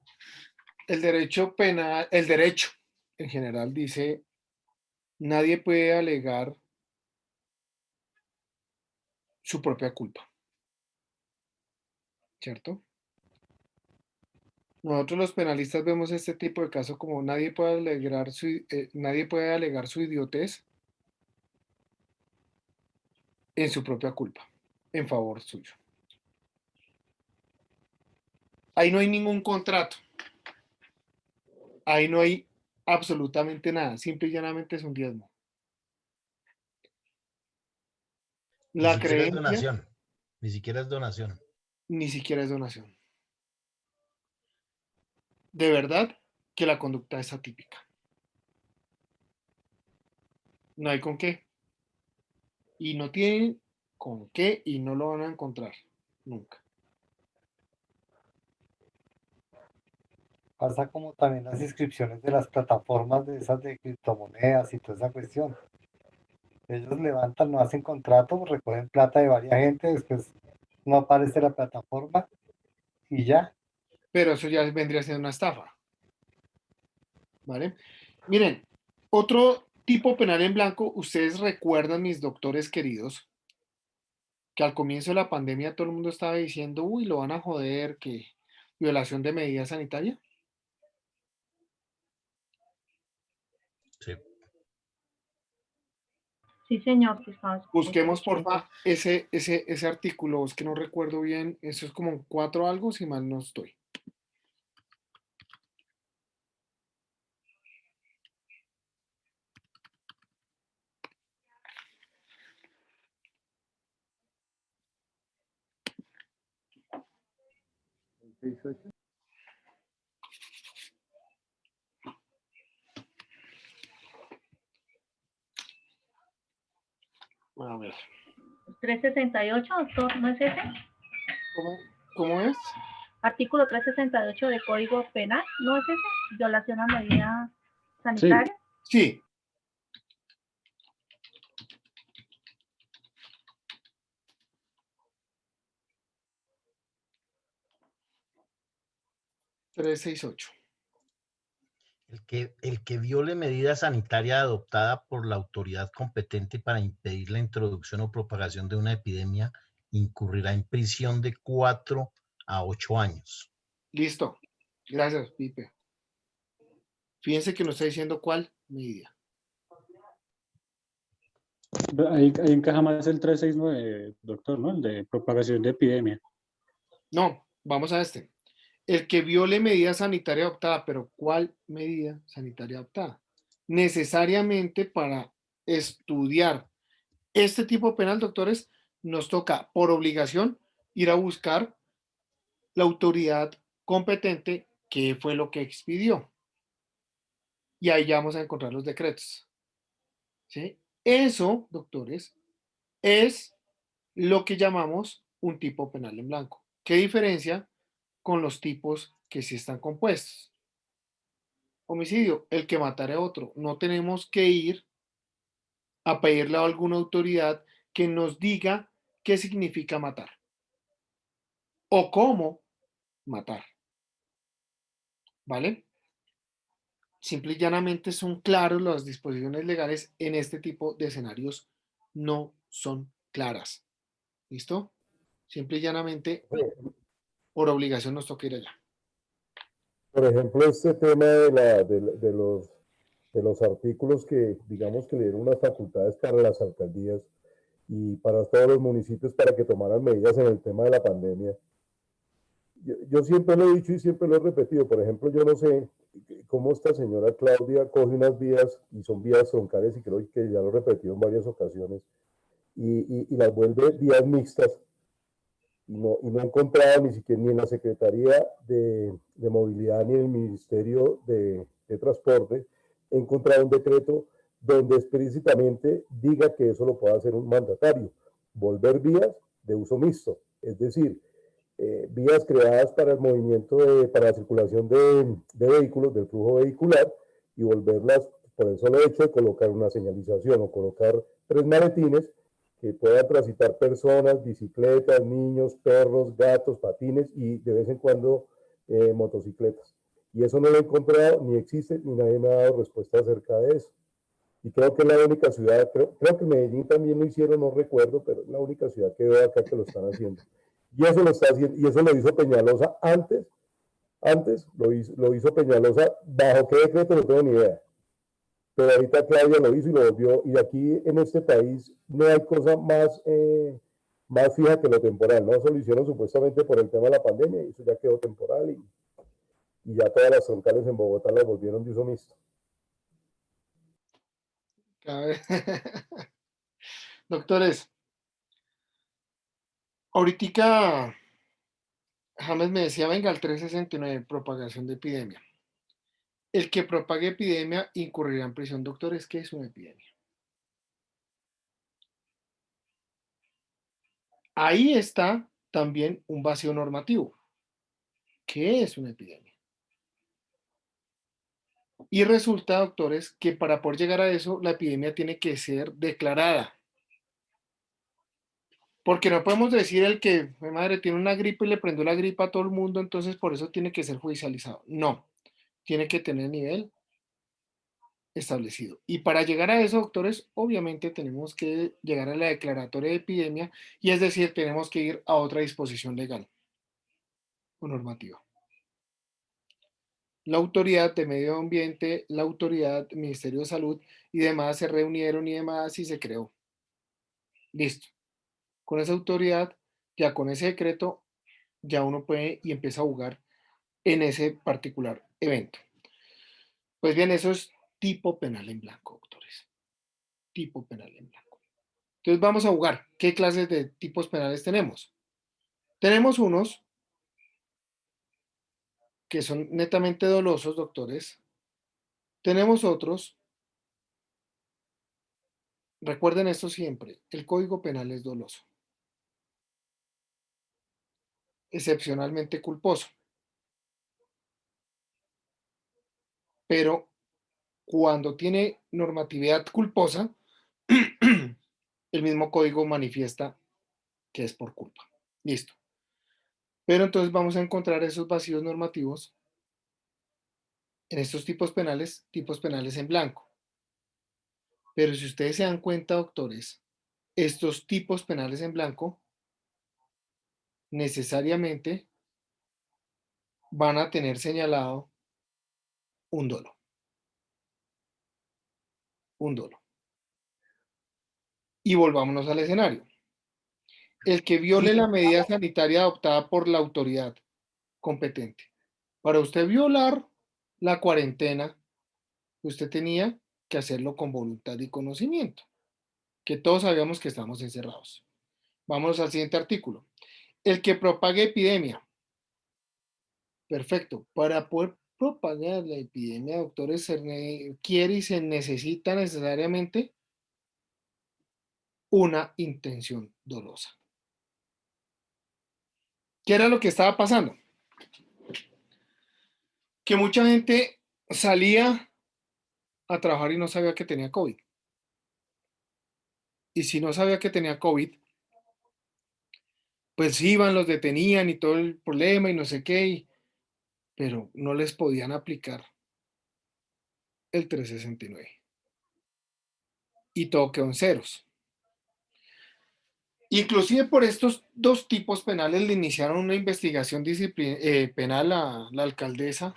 El derecho penal, el derecho en general dice, nadie puede alegar su propia culpa, ¿cierto? Nosotros los penalistas vemos este tipo de casos como nadie puede alegar su idiotez en su propia culpa, en favor suyo. Ahí no hay ningún contrato. Ahí no hay absolutamente nada. Simple y llanamente es un diezmo. La creencia. Es donación. Ni siquiera es donación. Ni siquiera es donación. De verdad que la conducta es atípica. No hay con qué. Y no tienen con qué y no lo van a encontrar nunca. Pasa como también las inscripciones de las plataformas de esas de criptomonedas y toda esa cuestión. Ellos levantan, no hacen contrato, recogen plata de varias gente, después no aparece la plataforma y ya. Pero eso ya vendría siendo una estafa. ¿Vale? Miren, otro tipo penal en blanco, ustedes recuerdan, mis doctores queridos, que al comienzo de la pandemia todo el mundo estaba diciendo, uy, lo van a joder, que violación de medidas sanitarias. Sí. Sí, señor. Busquemos, porfa, ese artículo, es que no recuerdo bien, eso es como 4 algo, si mal no estoy. A ver. 368, doctor, ¿no es ese? ¿Cómo es? Artículo 368 del Código Penal, ¿no es ese? Violación a medidas sanitarias. Sí. Sí. 368. El que viole medida sanitaria adoptada por la autoridad competente para impedir la introducción o propagación de una epidemia incurrirá en prisión de 4 a 8 años. Listo. Gracias, Pipe. Fíjense que nos está diciendo cuál medida. Ahí encaja más el 369, doctor, ¿no? El de propagación de epidemia. No, vamos a este. El que viole medida sanitaria adoptada, pero ¿cuál medida sanitaria adoptada? Necesariamente para estudiar este tipo penal, doctores, nos toca por obligación ir a buscar la autoridad competente que fue lo que expidió. Y ahí ya vamos a encontrar los decretos. ¿Sí? Eso, doctores, es lo que llamamos un tipo penal en blanco. ¿Qué diferencia con los tipos que sí están compuestos? Homicidio, el que matare a otro. No tenemos que ir a pedirle a alguna autoridad que nos diga qué significa matar o cómo matar. ¿Vale? Simple y llanamente son claros las disposiciones legales en este tipo de escenarios, no son claras. ¿Listo? Simple y llanamente, por obligación nos toca ir allá. Por ejemplo, este tema de los artículos que, digamos, que le dieron unas facultades para las alcaldías y para todos los municipios para que tomaran medidas en el tema de la pandemia. Yo siempre lo he dicho y siempre lo he repetido. Por ejemplo, yo no sé cómo esta señora Claudia coge unas vías, y son vías troncales, y creo que ya lo he repetido en varias ocasiones, y las vuelve vías mixtas, y no he encontrado ni siquiera ni en la Secretaría de Movilidad ni en el Ministerio de Transporte, he encontrado un decreto donde explícitamente diga que eso lo puede hacer un mandatario, volver vías de uso mixto, es decir, vías creadas para el movimiento, para la circulación de vehículos, del flujo vehicular, y volverlas por el solo hecho de colocar una señalización o colocar 3 maletines que puedan transitar personas, bicicletas, niños, perros, gatos, patines y de vez en cuando motocicletas. Y eso no lo he encontrado, ni existe, ni nadie me ha dado respuesta acerca de eso. Y creo que es la única ciudad, creo que en Medellín también lo hicieron, no recuerdo, pero es la única ciudad que veo acá que lo están haciendo. Y eso lo está haciendo, y eso lo hizo Peñalosa antes lo hizo Peñalosa, ¿bajo qué decreto? No tengo ni idea. Pero ahorita Claudia lo hizo y lo volvió, y aquí en este país no hay cosa más fija que lo temporal, ¿no? Eso lo hicieron supuestamente por el tema de la pandemia, y eso ya quedó temporal, y ya todas las troncales en Bogotá las volvieron de uso mixto. Doctores, ahorita James me decía, venga, el 369, propagación de epidemia. El que propague epidemia incurrirá en prisión. Doctores, ¿qué es una epidemia? Ahí está también un vacío normativo. ¿Qué es una epidemia? Y resulta, doctores, que para poder llegar a eso, la epidemia tiene que ser declarada. Porque no podemos decir el que, mi madre, tiene una gripe y le prendió la gripa a todo el mundo, entonces por eso tiene que ser judicializado. No, tiene que tener nivel establecido. Y para llegar a eso, doctores, obviamente tenemos que llegar a la declaratoria de epidemia, y es decir, tenemos que ir a otra disposición legal o normativa. La autoridad de medio ambiente, la autoridad del Ministerio de Salud y demás se reunieron y demás y se creó. Listo. Con esa autoridad, ya con ese decreto, ya uno puede y empieza a jugar en ese particular evento. Pues bien, eso es tipo penal en blanco, doctores. Tipo penal en blanco. Entonces vamos a jugar. ¿Qué clases de tipos penales tenemos? Tenemos unos que son netamente dolosos, doctores. Tenemos otros. Recuerden esto siempre, el Código Penal es doloso, excepcionalmente culposo, pero cuando tiene normatividad culposa, el mismo código manifiesta que es por culpa. Listo. Pero entonces vamos a encontrar esos vacíos normativos en estos tipos penales en blanco. Pero si ustedes se dan cuenta, doctores, estos tipos penales en blanco necesariamente van a tener señalado un dolo. Un dolo. Y volvámonos al escenario. El que viole la medida sanitaria adoptada por la autoridad competente. Para usted violar la cuarentena, usted tenía que hacerlo con voluntad y conocimiento, que todos sabíamos que estamos encerrados. Vamos al siguiente artículo. El que propague epidemia. Perfecto. Para poder propagar la epidemia, doctores, se requiere y se necesita necesariamente una intención dolosa. ¿Qué era lo que estaba pasando? Que mucha gente salía a trabajar y no sabía que tenía COVID. Y si no sabía que tenía COVID, pues iban, los detenían y todo el problema y no sé qué, pero no les podían aplicar el 369. Y todo quedó en ceros. Inclusive por estos dos tipos penales le iniciaron una investigación penal a la alcaldesa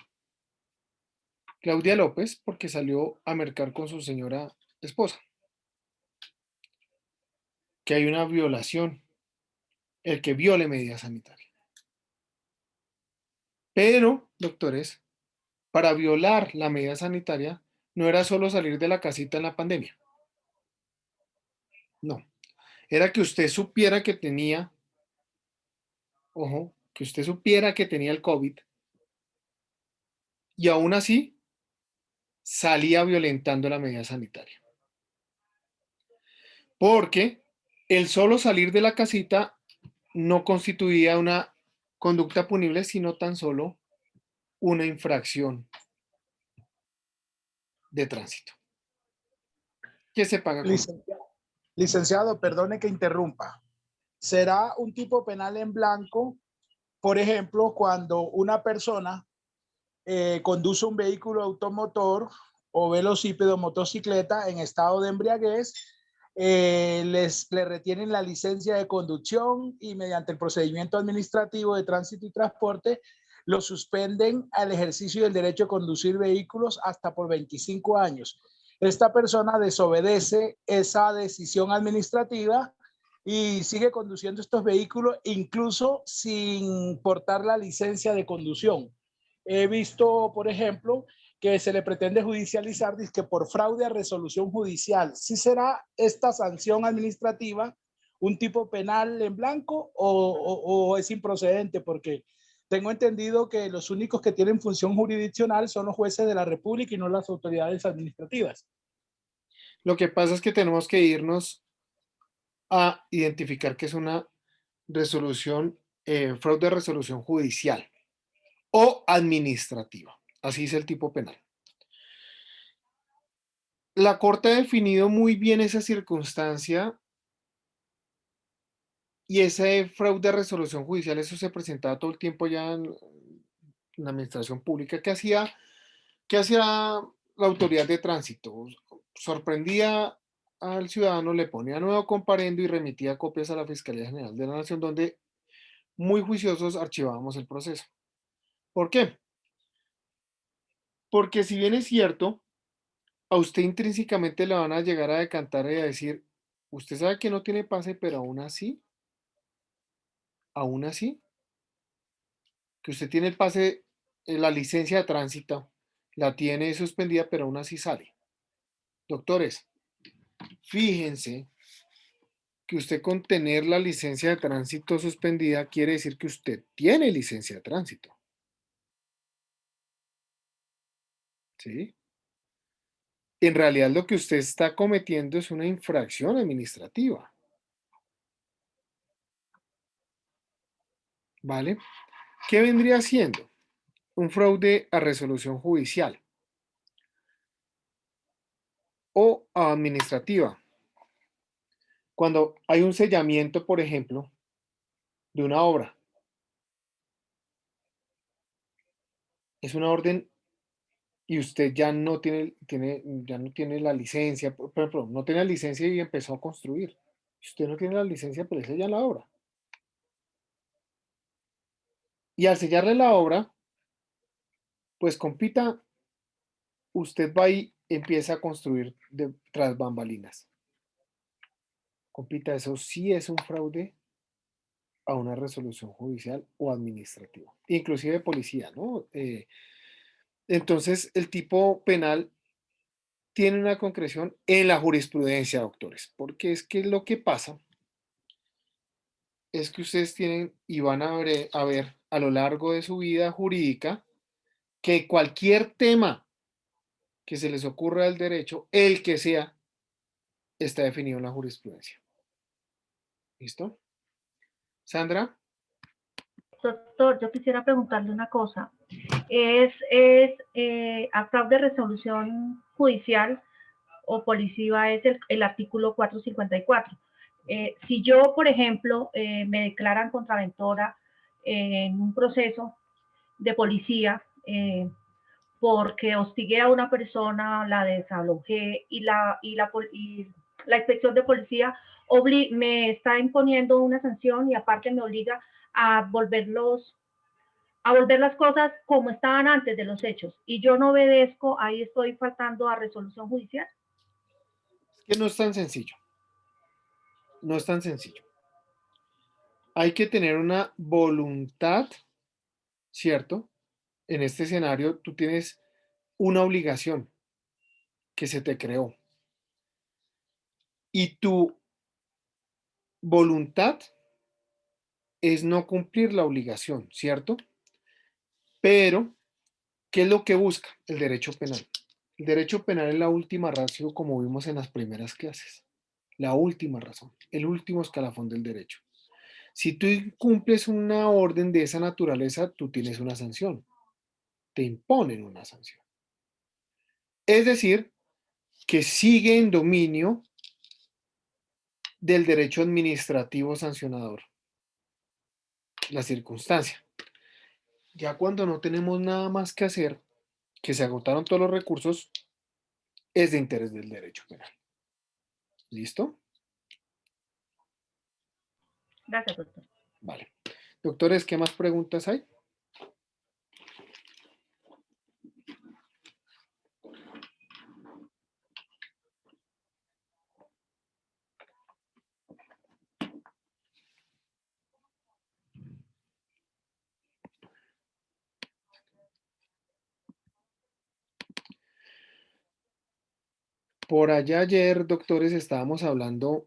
Claudia López porque salió a mercar con su señora esposa. Que hay una violación, el que viole medida sanitaria. Pero, doctores, para violar la medida sanitaria no era solo salir de la casita en la pandemia. No, era que usted supiera que tenía, ojo, que usted supiera que tenía el COVID y aún así salía violentando la medida sanitaria. Porque el solo salir de la casita no constituía una conducta punible, sino tan solo una infracción de tránsito. ¿Qué se paga con? Licenciado, perdone que interrumpa. ¿Será un tipo penal en blanco, por ejemplo, cuando una persona conduce un vehículo automotor o velocípedo motocicleta en estado de embriaguez, le retienen la licencia de conducción y mediante el procedimiento administrativo de tránsito y transporte lo suspenden al ejercicio del derecho a conducir vehículos hasta por 25 años? Esta persona desobedece esa decisión administrativa y sigue conduciendo estos vehículos incluso sin portar la licencia de conducción. He visto, por ejemplo, que se le pretende judicializar que por fraude a resolución judicial. ¿Sí será esta sanción administrativa un tipo penal en blanco o es improcedente? Porque tengo entendido que los únicos que tienen función jurisdiccional son los jueces de la República y no las autoridades administrativas. Lo que pasa es que tenemos que irnos a identificar que es una resolución, fraude de resolución judicial o administrativa. Así es el tipo penal. La Corte ha definido muy bien esa circunstancia y ese fraude de resolución judicial, eso se presentaba todo el tiempo ya en la administración pública. ¿Qué hacía la autoridad de tránsito? Sorprendía al ciudadano, le ponía nuevo comparendo y remitía copias a la Fiscalía General de la Nación, donde muy juiciosos archivábamos el proceso. ¿Por qué? Porque si bien es cierto, a usted intrínsecamente le van a llegar a decantar y a decir, usted sabe que no tiene pase, pero aún así, que usted tiene el pase, la licencia de tránsito, la tiene suspendida, pero aún así sale. Doctores, fíjense que usted con tener la licencia de tránsito suspendida quiere decir que usted tiene licencia de tránsito. ¿sí? En realidad lo que usted está cometiendo es una infracción administrativa. ¿Vale? ¿Qué vendría siendo? Un fraude a resolución judicial o administrativa. Cuando hay un sellamiento, por ejemplo, de una obra. Es una orden y usted ya no tiene la licencia, por ejemplo, no tiene la licencia y empezó a construir. Si usted no tiene la licencia, pues sella la obra. Y al sellarle la obra, pues compita, usted va y empieza a construir tras bambalinas. Compita, eso sí es un fraude a una resolución judicial o administrativa, inclusive policía, ¿no? Entonces, el tipo penal tiene una concreción en la jurisprudencia, doctores, porque es que lo que pasa es que ustedes tienen y van a ver a lo largo de su vida jurídica que cualquier tema que se les ocurra del derecho, el que sea, está definido en la jurisprudencia. ¿Listo? Sandra. Doctor, yo quisiera preguntarle una cosa. A fraude de resolución judicial o policiva es el artículo 454. Si yo, por ejemplo, me declaran contraventora en un proceso de policía porque hostigué a una persona, la desalojé y la inspección de policía me está imponiendo una sanción y aparte me obliga a volver las cosas como estaban antes de los hechos y yo no obedezco, ahí estoy faltando a resolución judicial. Es que no es tan sencillo. No es tan sencillo. Hay que tener una voluntad, ¿cierto? En este escenario tú tienes una obligación que se te creó. Y tu voluntad es no cumplir la obligación, ¿cierto? Pero, ¿qué es lo que busca el derecho penal? El derecho penal es la última ratio, como vimos en las primeras clases. La última razón, el último escalafón del derecho. Si tú cumples una orden de esa naturaleza, tú tienes una sanción. Te imponen una sanción. Es decir, que sigue en dominio del derecho administrativo sancionador. La circunstancia. Ya cuando no tenemos nada más que hacer, que se agotaron todos los recursos, es de interés del derecho penal. ¿Listo? Gracias, doctor. Vale. Doctores, ¿qué más preguntas hay? Por allá ayer, doctores, estábamos hablando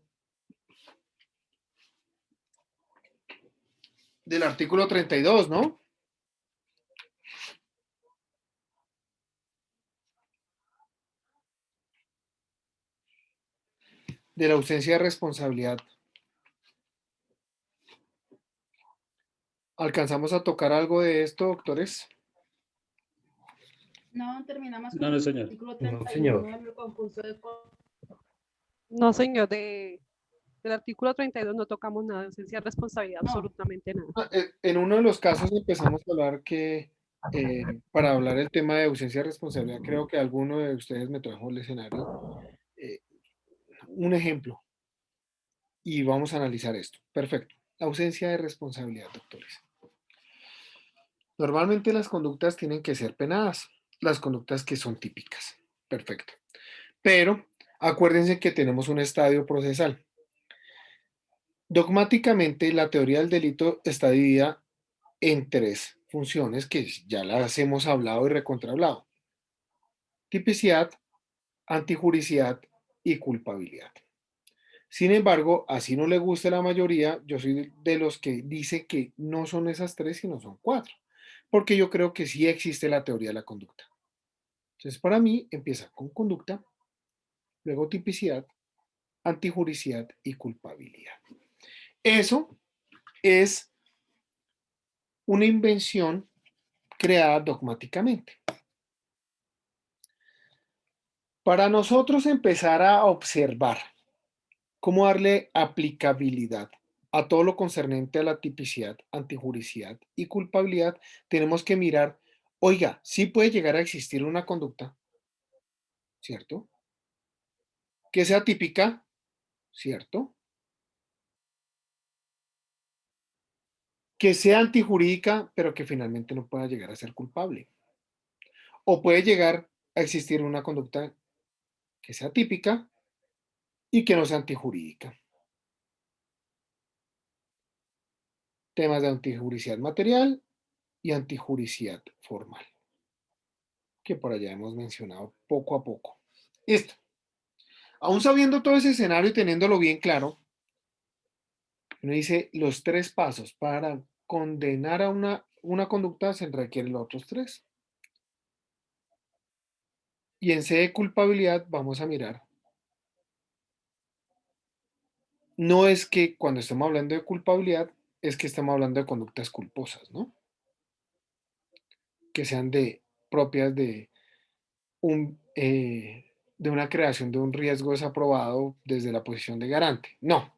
del artículo 32, ¿no? De la ausencia de responsabilidad. ¿Alcanzamos a tocar algo de esto, doctores? No, terminamos con No, no, el señor. artículo No, 31 señor. del concurso de... No, señor, del artículo 32 no tocamos nada, ausencia de responsabilidad, No. absolutamente nada. En uno de los casos empezamos a hablar que, para hablar el tema de ausencia de responsabilidad, creo que alguno de ustedes me trajo el escenario. Un ejemplo. Y vamos a analizar esto. Perfecto. Ausencia de responsabilidad, doctores. Normalmente las conductas tienen que ser penadas, las conductas que son típicas. Perfecto. Pero acuérdense que tenemos un estadio procesal. Dogmáticamente, la teoría del delito está dividida en tres funciones que ya las hemos hablado y recontrahablado. Tipicidad, antijuricidad y culpabilidad. Sin embargo, así no le guste a la mayoría, yo soy de los que dice que no son esas tres, sino son cuatro. Porque yo creo que sí existe la teoría de la conducta. Entonces, para mí, empieza con conducta, luego tipicidad, antijuricidad y culpabilidad. Eso es una invención creada dogmáticamente. Para nosotros empezar a observar cómo darle aplicabilidad a todo lo concernente a la tipicidad, antijuricidad y culpabilidad, tenemos que mirar, oiga, sí puede llegar a existir una conducta, ¿cierto? Que sea típica, ¿cierto? Que sea antijurídica, pero que finalmente no pueda llegar a ser culpable. O puede llegar a existir una conducta que sea típica y que no sea antijurídica. Temas de antijuricidad material y antijuricidad formal, que por allá hemos mencionado poco a poco. Listo. Aún sabiendo todo ese escenario y teniéndolo bien claro, uno dice los 3 pasos para condenar a una conducta se requieren los otros 3. Y en sede de culpabilidad vamos a mirar. No es que cuando estamos hablando de culpabilidad, es que estamos hablando de conductas culposas, ¿no? Que sean propias de una creación de un riesgo desaprobado desde la posición de garante. No.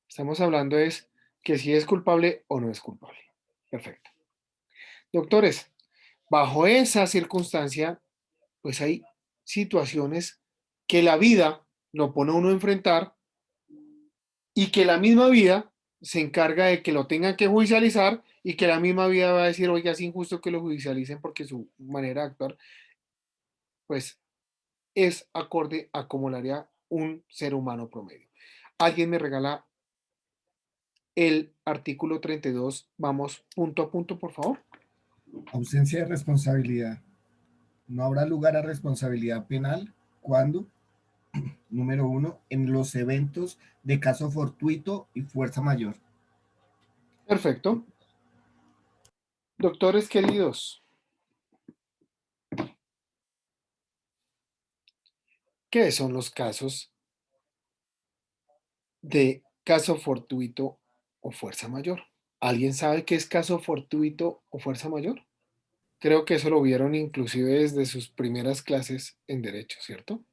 Estamos hablando es que si es culpable o no es culpable. Perfecto. Doctores, bajo esa circunstancia, pues hay situaciones que la vida lo pone a uno a enfrentar y que la misma vida se encarga de que lo tengan que judicializar y que la misma vida va a decir, oiga, es injusto que lo judicialicen porque su manera de actuar, pues, es acorde a cómo lo haría un ser humano promedio. ¿Alguien me regala el artículo 32? Vamos punto a punto, por favor. Ausencia de responsabilidad. No habrá lugar a responsabilidad penal cuando, número 1, en los eventos de caso fortuito y fuerza mayor. Perfecto. Doctores queridos, ¿qué son los casos de caso fortuito o fuerza mayor? ¿Alguien sabe qué es caso fortuito o fuerza mayor? Creo que eso lo vieron inclusive desde sus primeras clases en Derecho, ¿cierto?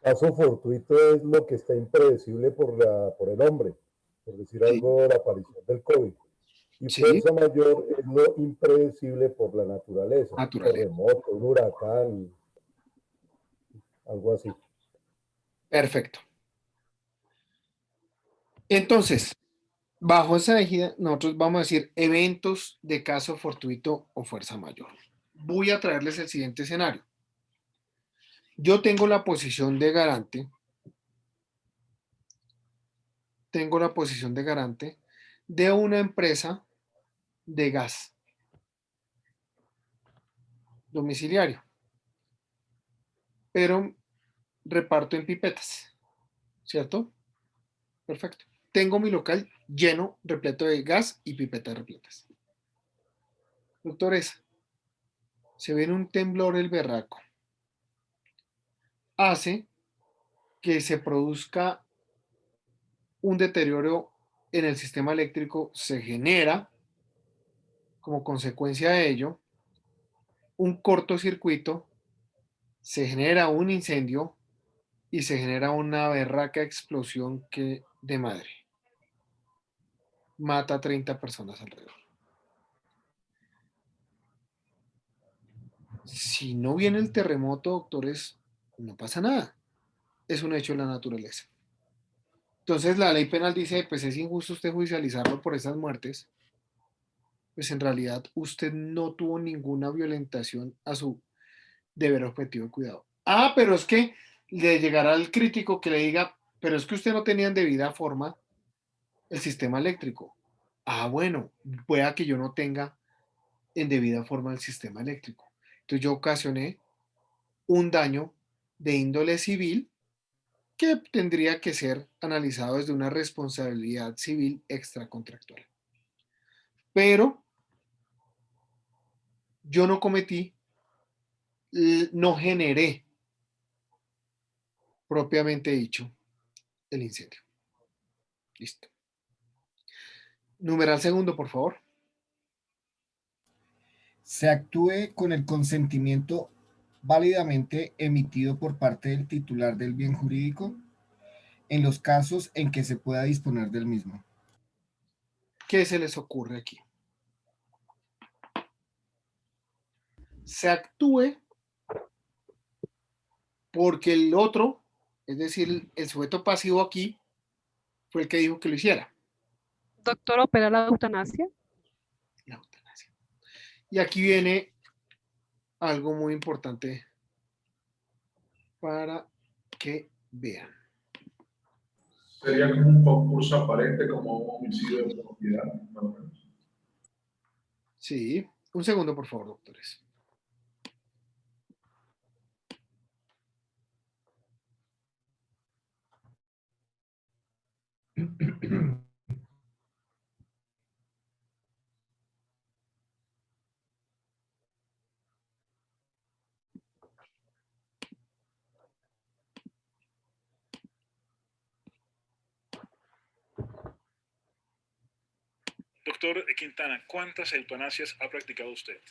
Caso fortuito es lo que está impredecible por el hombre, por decir algo, la aparición del COVID. Y Sí. fuerza mayor es lo impredecible por la naturaleza. Un terremoto, un huracán, algo así. Perfecto. Entonces, bajo esa égida, nosotros vamos a decir eventos de caso fortuito o fuerza mayor. Voy a traerles el siguiente escenario. Yo tengo la posición de garante. Tengo la posición de garante de una empresa de gas domiciliario, pero reparto en pipetas, ¿cierto? Perfecto. Tengo mi local lleno, repleto de gas y pipetas repletas. Doctores, se viene un temblor el berraco. Hace que se produzca un deterioro en el sistema eléctrico, se genera, como consecuencia de ello, un cortocircuito, se genera un incendio y se genera una berraca explosión de madre. Mata a 30 personas alrededor. Si no viene el terremoto, doctores, no pasa nada. Es un hecho de la naturaleza. Entonces la ley penal dice, pues es injusto usted judicializarlo por esas muertes. Pues en realidad usted no tuvo ninguna violentación a su deber objetivo de cuidado. Ah, pero es que le llegará al crítico que le diga, pero es que usted no tenía en debida forma el sistema eléctrico. Ah, bueno, pueda que yo no tenga en debida forma el sistema eléctrico. Entonces yo ocasioné un daño de índole civil que tendría que ser analizado desde una responsabilidad civil extracontractual. Pero yo no cometí no generé, propiamente dicho, el incendio. Listo. Numeral segundo, por favor. Se actúe con el consentimiento válidamente emitido por parte del titular del bien jurídico en los casos en que se pueda disponer del mismo. ¿Qué se les ocurre aquí? Se actúe porque el otro, es decir, el sujeto pasivo aquí, fue el que dijo que lo hiciera. Doctor, ¿opera la eutanasia? La eutanasia. Y aquí viene algo muy importante para que vean. Sería como un concurso aparente, como un homicidio de propiedad, más o menos. Sí, un segundo, por favor, doctores. Doctor Quintana, ¿cuántas eutanasias ha practicado usted?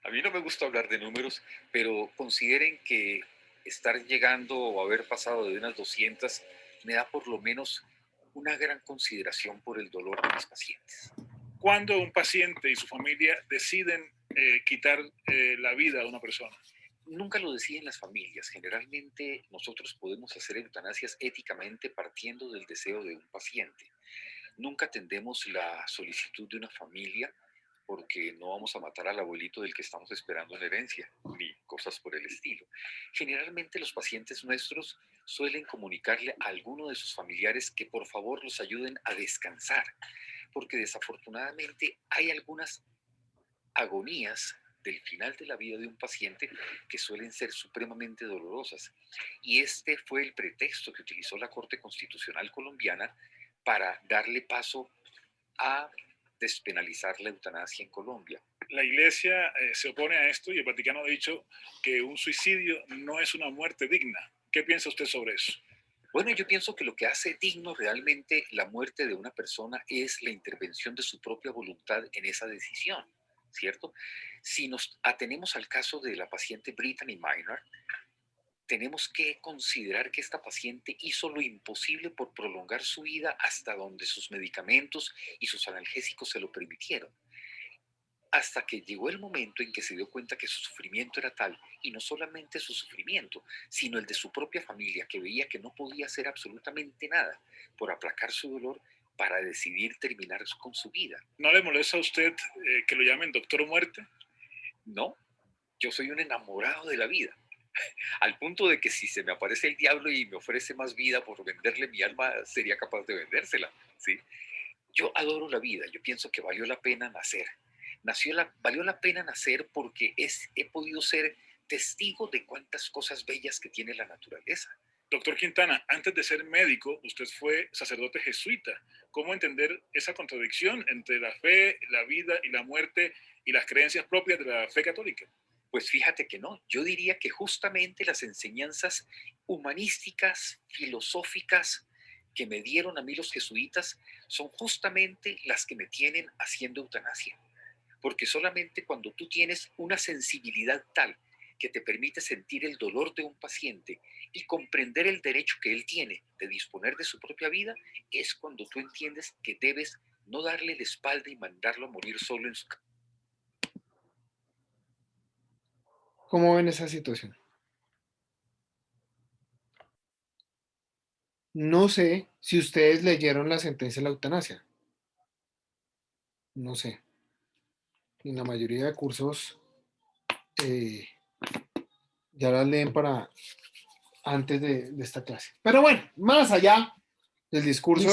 A mí no me gusta hablar de números, pero consideren que estar llegando o haber pasado de unas 200 me da por lo menos una gran consideración por el dolor de mis pacientes. ¿Cuándo un paciente y su familia deciden quitar la vida a una persona? Nunca lo deciden las familias. Generalmente nosotros podemos hacer eutanasias éticamente partiendo del deseo de un paciente. Nunca atendemos la solicitud de una familia porque no vamos a matar al abuelito del que estamos esperando una herencia, ni cosas por el estilo. Generalmente los pacientes nuestros suelen comunicarle a alguno de sus familiares que por favor los ayuden a descansar, porque desafortunadamente hay algunas agonías del final de la vida de un paciente que suelen ser supremamente dolorosas. Y este fue el pretexto que utilizó la Corte Constitucional colombiana para darle paso a despenalizar la eutanasia en Colombia. La Iglesia se opone a esto y el Vaticano ha dicho que un suicidio no es una muerte digna. ¿Qué piensa usted sobre eso? Bueno, yo pienso que lo que hace digno realmente la muerte de una persona es la intervención de su propia voluntad en esa decisión, ¿cierto? Si nos atenemos al caso de la paciente Brittany Minor, tenemos que considerar que esta paciente hizo lo imposible por prolongar su vida hasta donde sus medicamentos y sus analgésicos se lo permitieron. Hasta que llegó el momento en que se dio cuenta que su sufrimiento era tal, y no solamente su sufrimiento, sino el de su propia familia, que veía que no podía hacer absolutamente nada por aplacar su dolor para decidir terminar con su vida. ¿No le molesta a usted que lo llamen doctor muerte? No, yo soy un enamorado de la vida. Al punto de que si se me aparece el diablo y me ofrece más vida por venderle mi alma, sería capaz de vendérsela, ¿sí? Yo adoro la vida, yo pienso que valió la pena nacer. Valió la pena nacer porque he podido ser testigo de cuántas cosas bellas que tiene la naturaleza. Doctor Quintana, antes de ser médico, usted fue sacerdote jesuita. ¿Cómo entender esa contradicción entre la fe, la vida y la muerte y las creencias propias de la fe católica? Pues fíjate que no, yo diría que justamente las enseñanzas humanísticas, filosóficas que me dieron a mí los jesuitas son justamente las que me tienen haciendo eutanasia. Porque solamente cuando tú tienes una sensibilidad tal que te permite sentir el dolor de un paciente y comprender el derecho que él tiene de disponer de su propia vida, es cuando tú entiendes que debes no darle la espalda y mandarlo a morir solo en su casa. ¿Cómo ven esa situación? No sé si ustedes leyeron la sentencia de la eutanasia. No sé. En la mayoría de cursos ya la leen para antes de esta clase. Pero bueno, más allá del discurso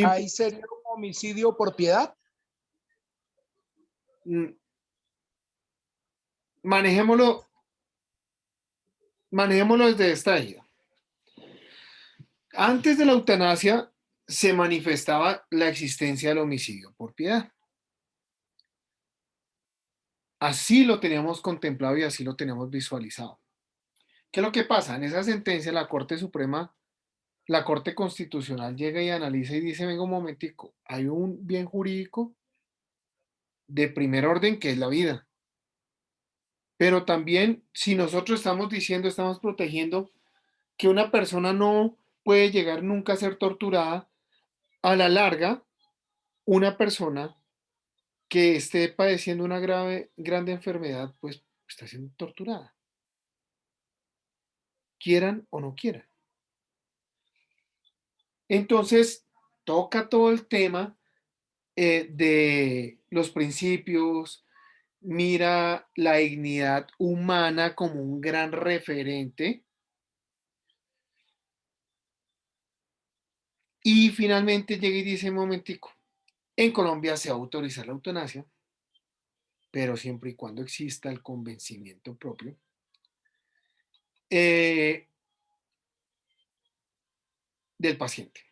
¿Ahí sería un homicidio por piedad? Manejémoslo desde esta idea. Antes de la eutanasia se manifestaba la existencia del homicidio por piedad. Así lo teníamos contemplado y así lo teníamos visualizado. ¿Qué es lo que pasa? En esa sentencia la Corte Suprema, la Corte Constitucional llega y analiza y dice, venga un momentico, hay un bien jurídico de primer orden que es la vida. Pero también si nosotros estamos diciendo, estamos protegiendo que una persona no puede llegar nunca a ser torturada, a la larga, una persona que esté padeciendo una grande enfermedad, pues está siendo torturada, quieran o no quieran. Entonces, toca todo el tema de los principios, mira la dignidad humana como un gran referente. Y finalmente llega y dice, un momentico, en Colombia se va a autorizar la eutanasia, pero siempre y cuando exista el convencimiento propio. Del paciente.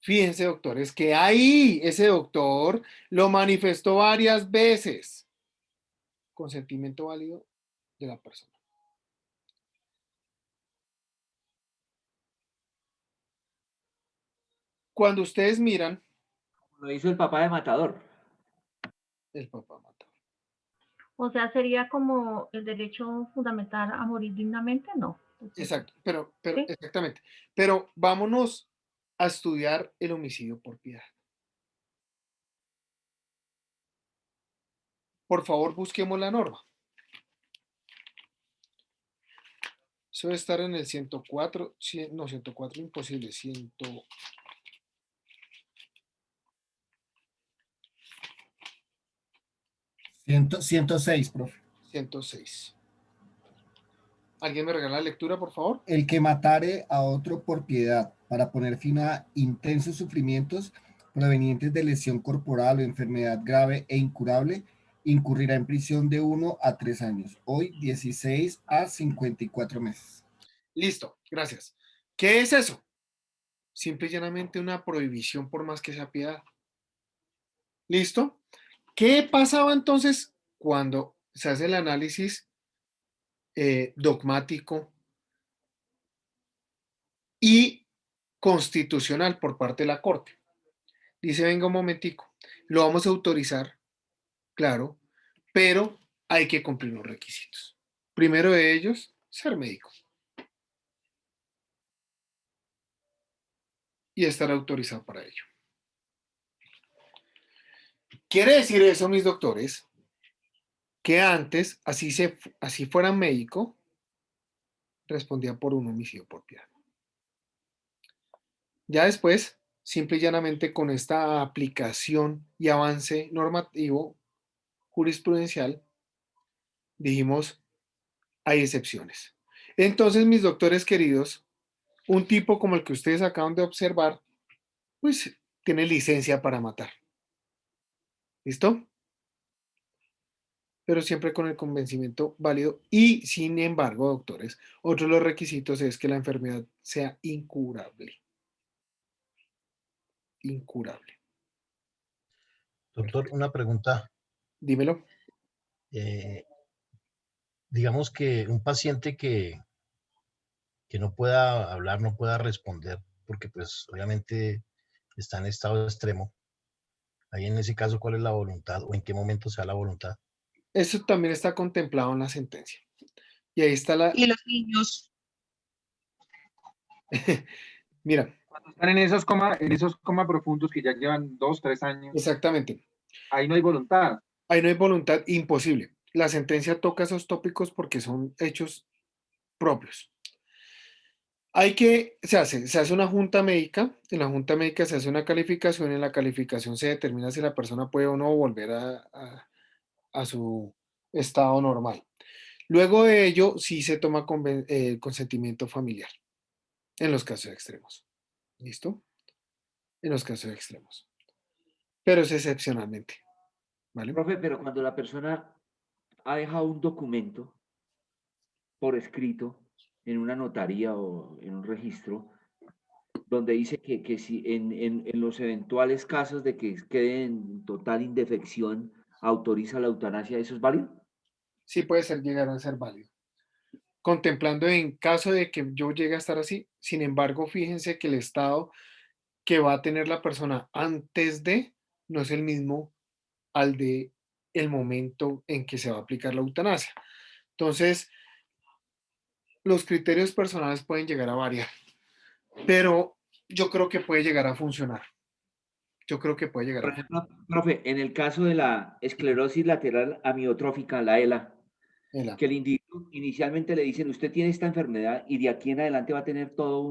Fíjense, doctores, que ahí ese doctor lo manifestó varias veces. Consentimiento válido de la persona. Cuando ustedes miran... Lo hizo el papá de Matador. El papá Matador. O sea, sería como el derecho fundamental a morir dignamente, ¿no? Exacto, pero ¿sí? Exactamente. Pero vámonos a estudiar el homicidio por piedad. Por favor, busquemos la norma. Eso debe estar en el 104, no, 104 imposible, 106, profe. 106. ¿Alguien me regala la lectura, por favor? El que matare a otro por piedad para poner fin a intensos sufrimientos provenientes de lesión corporal o enfermedad grave e incurable, incurrirá en prisión de 1 a 3 años, hoy 16 a 54 meses. Listo, gracias. ¿Qué es eso? Simple y llanamente una prohibición por más que sea piedad. ¿Listo? ¿Qué pasaba entonces cuando se hace el análisis dogmático y constitucional por parte de la Corte? Dice, venga un momentico, lo vamos a autorizar, claro, pero hay que cumplir los requisitos. Primero de ellos, ser médico. Y estar autorizado para ello. Quiere decir eso, mis doctores, que antes, así fuera médico, respondía por un homicidio por piedad. Ya después, simple y llanamente con esta aplicación y avance normativo jurisprudencial, dijimos, hay excepciones. Entonces, mis doctores queridos, un tipo como el que ustedes acaban de observar, pues tiene licencia para matar. ¿Listo? Pero siempre con el convencimiento válido y, sin embargo, doctores, otro de los requisitos es que la enfermedad sea incurable. Incurable. Doctor, una pregunta. Dímelo. Digamos que un paciente que no pueda hablar, no pueda responder, porque pues obviamente está en estado extremo. Ahí en ese caso, ¿cuál es la voluntad o en qué momento se da la voluntad? Eso también está contemplado en la sentencia. Y ahí está la... Y los niños. Mira. Cuando están en esos coma profundos que ya llevan 2, 3 años. Exactamente. Ahí no hay voluntad. Ahí no hay voluntad, imposible. La sentencia toca esos tópicos porque son hechos propios. Se hace una junta médica, en la junta médica se hace una calificación, en la calificación se determina si la persona puede o no volver a su estado normal. Luego de ello, sí se toma consentimiento familiar, en los casos extremos. ¿Listo? En los casos extremos. Pero es excepcionalmente. ¿Vale? Profe, pero cuando la persona ha dejado un documento por escrito en una notaría o en un registro, donde dice que si en los eventuales casos de que quede en total indefección autoriza la eutanasia, ¿eso es válido? Sí puede llegar a ser válido. Contemplando en caso de que yo llegue a estar así, sin embargo, fíjense que el estado que va a tener la persona antes de no es el mismo al de el momento en que se va a aplicar la eutanasia. Entonces, los criterios personales pueden llegar a variar, pero yo creo que puede llegar a funcionar. Yo creo que puede llegar Por a ejemplo, profe, en el caso de la esclerosis lateral amiotrófica, la ELA, funcionar. que el individuo inicialmente le dicen, usted tiene esta enfermedad y de aquí en adelante va a tener todo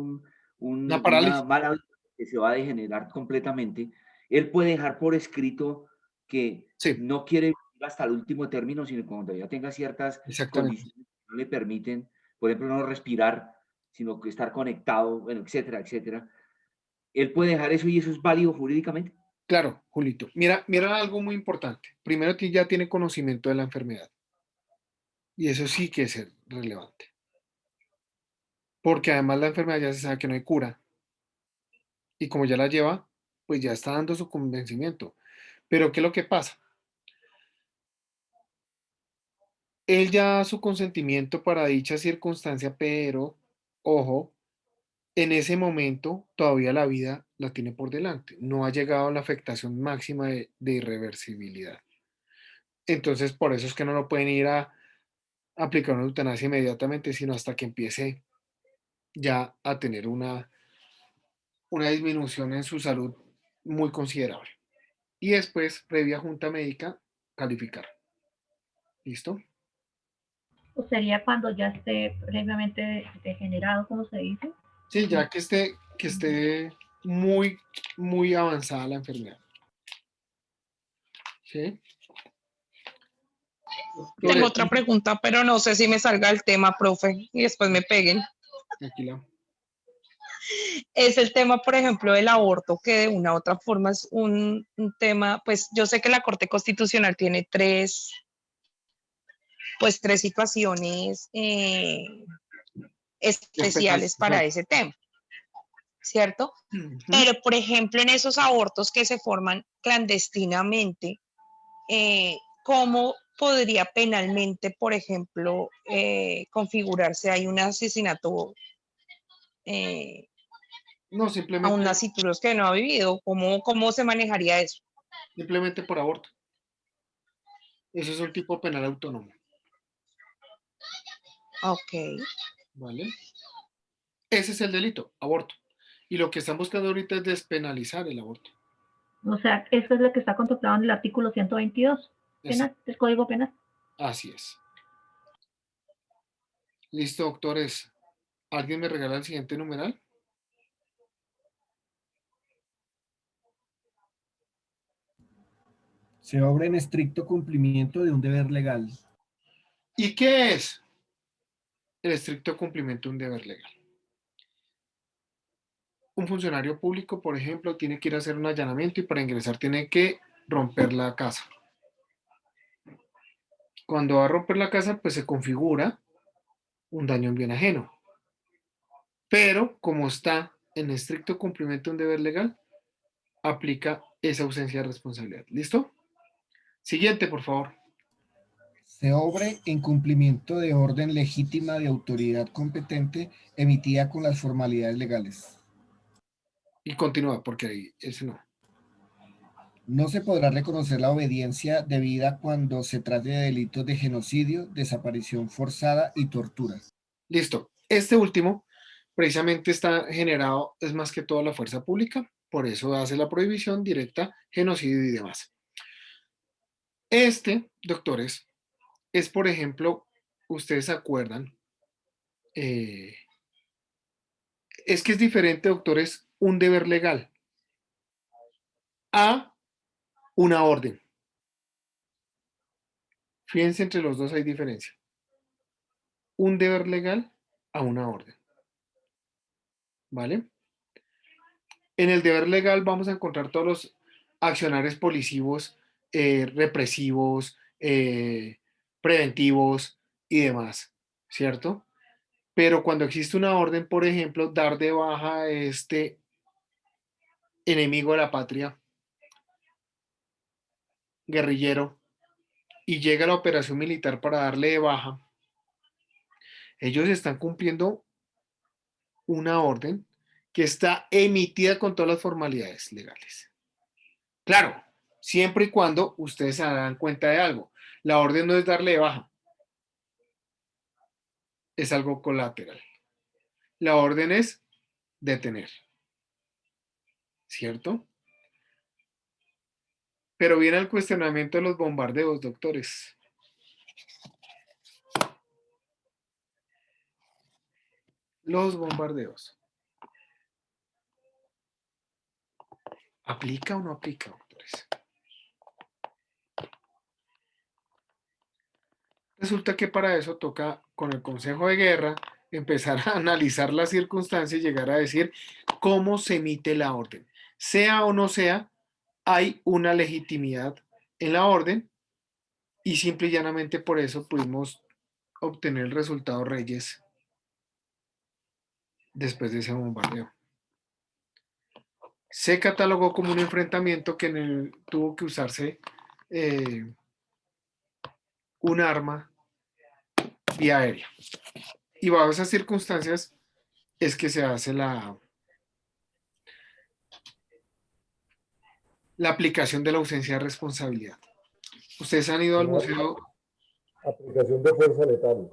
Una una parálisis. mala vida que se va a degenerar completamente, él puede dejar por escrito que Sí, no quiere vivir hasta el último término, sino cuando ya tenga ciertas exactamente. condiciones que no le permiten, por ejemplo, no respirar, sino que estar conectado, bueno, etcétera, etcétera. Él puede dejar eso y eso es válido jurídicamente. Claro, Julito. Mira algo muy importante. Primero, ya tiene conocimiento de la enfermedad. Y eso sí que es relevante. Porque además la enfermedad ya se sabe que no hay cura. Y como ya la lleva, pues ya está dando su convencimiento. Pero ¿qué es lo que pasa? Él ya da su consentimiento para dicha circunstancia, pero, ojo, en ese momento todavía la vida la tiene por delante. No ha llegado a la afectación máxima de irreversibilidad. Entonces, por eso es que no lo pueden ir a aplicar una eutanasia inmediatamente, sino hasta que empiece ya a tener una disminución en su salud muy considerable. Y después, previa junta médica, calificar. ¿Listo? ¿O sería cuando ya esté previamente degenerado, como se dice? Sí, ya que esté muy, muy avanzada la enfermedad. ¿Sí? Tengo otra pregunta, pero no sé si me salga el tema, profe, y después me peguen. Tranquila. Es el tema, por ejemplo, del aborto, que de una u otra forma es un tema, pues yo sé que la Corte Constitucional tiene tres situaciones especiales para ese tema, ¿cierto? Pero, por ejemplo, en esos abortos que se forman clandestinamente, ¿cómo podría penalmente, por ejemplo, configurarse ahí un asesinato No, a simplemente, un nasciturus que no ha vivido? ¿Cómo se manejaría eso? simplemente por aborto. Eso es un tipo penal autónomo. Ok. ¿Vale? Ese es el delito, aborto. Y lo que están buscando ahorita es despenalizar el aborto. O sea, eso es lo que está contemplado en el artículo 122 penal, del Código Penal. Así es. Listo, doctores. ¿Alguien me regala el siguiente numeral? Se obra en estricto cumplimiento de un deber legal. ¿Y qué es el estricto cumplimiento de un deber legal? Un funcionario público, por ejemplo, tiene que ir a hacer un allanamiento y para ingresar tiene que romper la casa. Cuando va a romper la casa, pues se configura un daño en bien ajeno. Pero como está en estricto cumplimiento de un deber legal, aplica esa ausencia de responsabilidad. ¿Listo? Siguiente, por favor. Se obre en cumplimiento de orden legítima de autoridad competente emitida con las formalidades legales. Y continúa, porque ahí ese no. No se podrá reconocer la obediencia debida cuando se trate de delitos de genocidio, desaparición forzada y tortura. Listo. Este último precisamente está generado, es más que todo la fuerza pública, por eso hace la prohibición directa, genocidio y demás. Este, doctores, es, por ejemplo, ustedes se acuerdan, es que es diferente, doctores, un deber legal a una orden. Fíjense, entre los dos hay diferencia. Un deber legal a una orden. ¿Vale? En el deber legal vamos a encontrar todos los accionarios policivos, represivos, preventivos y demás, ¿cierto? Pero cuando existe una orden, por ejemplo, dar de baja a este enemigo de la patria, guerrillero, y llega la operación militar para darle de baja, ellos están cumpliendo una orden que está emitida con todas las formalidades legales. Claro, siempre y cuando ustedes se dan cuenta de algo. La orden no es darle de baja, es algo colateral. La orden es detener, ¿cierto? Pero viene el cuestionamiento de los bombardeos, doctores. Los bombardeos. ¿Aplica o no aplica, doctores? Resulta que para eso toca, con el Consejo de Guerra, empezar a analizar las circunstancias y llegar a decir cómo se emite la orden. Sea o no sea, hay una legitimidad en la orden y simple y llanamente por eso pudimos obtener el resultado Reyes después de ese bombardeo. Se catalogó como un enfrentamiento que tuvo que usarse un arma vía aérea. Y bajo esas circunstancias es que se hace la aplicación de la ausencia de responsabilidad. ¿Ustedes han ido al museo? Aplicación de fuerza letal.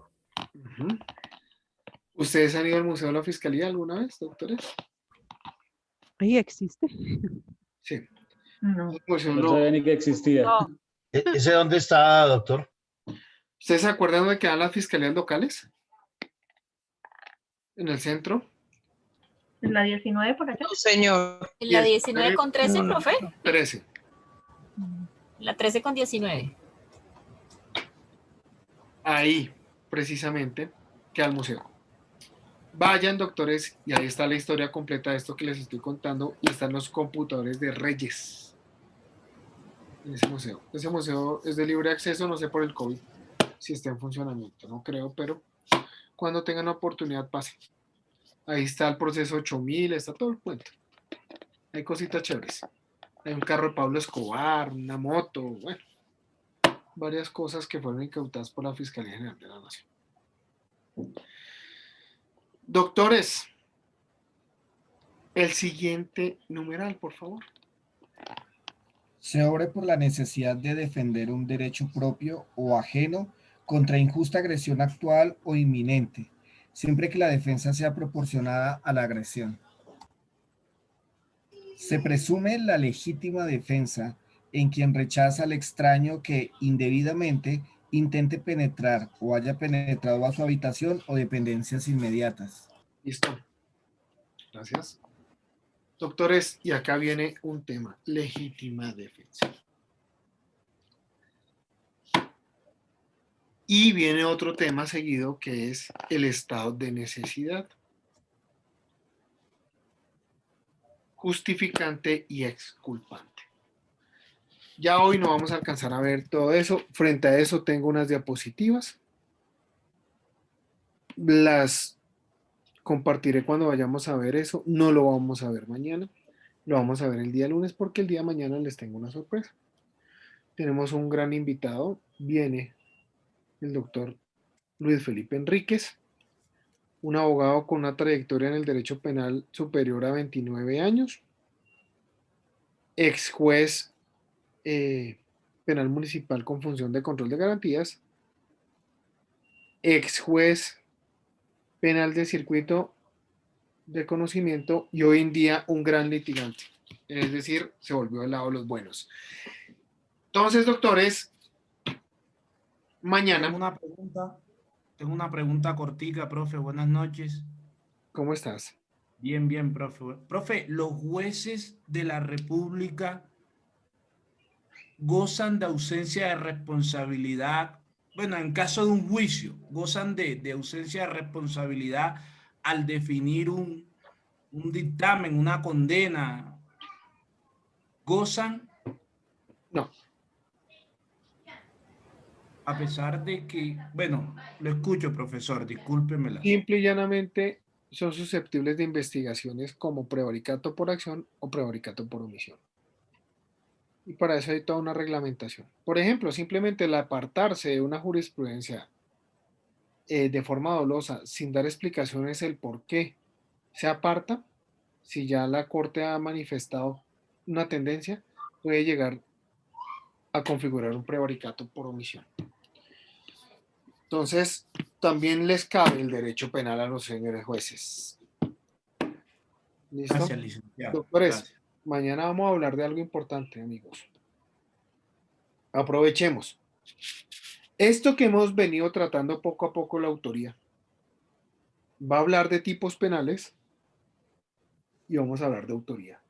¿Ustedes han ido al Museo de la Fiscalía alguna vez, doctores? ¿Ahí existe? Sí. No. No sabía ni que existía. No. ¿Ese dónde está, doctor? ¿Ustedes se acuerdan de que quedan las fiscalías locales? En el centro. ¿En la 19 por allá? No, señor. ¿En la 19 con 13, profe? 13. La 13 con 19. Ahí, precisamente, queda el museo. Vayan, doctores, y ahí está la historia completa de esto que les estoy contando, y están los computadores de Reyes en ese museo. Ese museo es de libre acceso, no sé por el COVID si está en funcionamiento, no creo, pero cuando tengan la oportunidad pasen. Ahí está el proceso 8000, está todo el cuento. Hay cositas chéveres. Hay un carro de Pablo Escobar, una moto, bueno, varias cosas que fueron incautadas por la Fiscalía General de la Nación. Doctores, el siguiente numeral, por favor. Se obre por la necesidad de defender un derecho propio o ajeno contra injusta agresión actual o inminente, siempre que la defensa sea proporcionada a la agresión. Se presume la legítima defensa en quien rechaza al extraño que indebidamente intente penetrar o haya penetrado a su habitación o dependencias inmediatas. Listo. Gracias. Doctores, y acá viene un tema, legítima defensa. Y viene otro tema seguido que es el estado de necesidad. Justificante y exculpante. Ya hoy no vamos a alcanzar a ver todo eso. Frente a eso tengo unas diapositivas. Las compartiré cuando vayamos a ver eso. No lo vamos a ver mañana. Lo vamos a ver el día lunes porque el día de mañana les tengo una sorpresa. Tenemos un gran invitado. Viene el doctor Luis Felipe Enríquez, un abogado con una trayectoria en el derecho penal superior a 29 años, ex juez penal municipal con función de control de garantías, ex juez penal de circuito de conocimiento y hoy en día un gran litigante. Es decir, se volvió del lado de los buenos. Entonces, doctores, mañana. Tengo una pregunta cortica, profe. Buenas noches. ¿Cómo estás? Bien, bien, profe. Profe, ¿los jueces de la República gozan de ausencia de responsabilidad? Bueno, en caso de un juicio, gozan de ausencia de responsabilidad al definir un dictamen, una condena. ¿Gozan? No. A pesar de que, bueno, lo escucho, profesor, discúlpemela. Simple y llanamente son susceptibles de investigaciones como prevaricato por acción o prevaricato por omisión. Y para eso hay toda una reglamentación. Por ejemplo, simplemente el apartarse de una jurisprudencia de forma dolosa, sin dar explicaciones el por qué se aparta, si ya la Corte ha manifestado una tendencia, puede llegar a configurar un prevaricato por omisión. Entonces, también les cabe el derecho penal a los señores jueces. ¿Listo? Gracias, licenciado. Doctores, Gracias. mañana vamos a hablar de algo importante, amigos. Aprovechemos. Esto que hemos venido tratando poco a poco la autoría, va a hablar de tipos penales y vamos a hablar de autoría.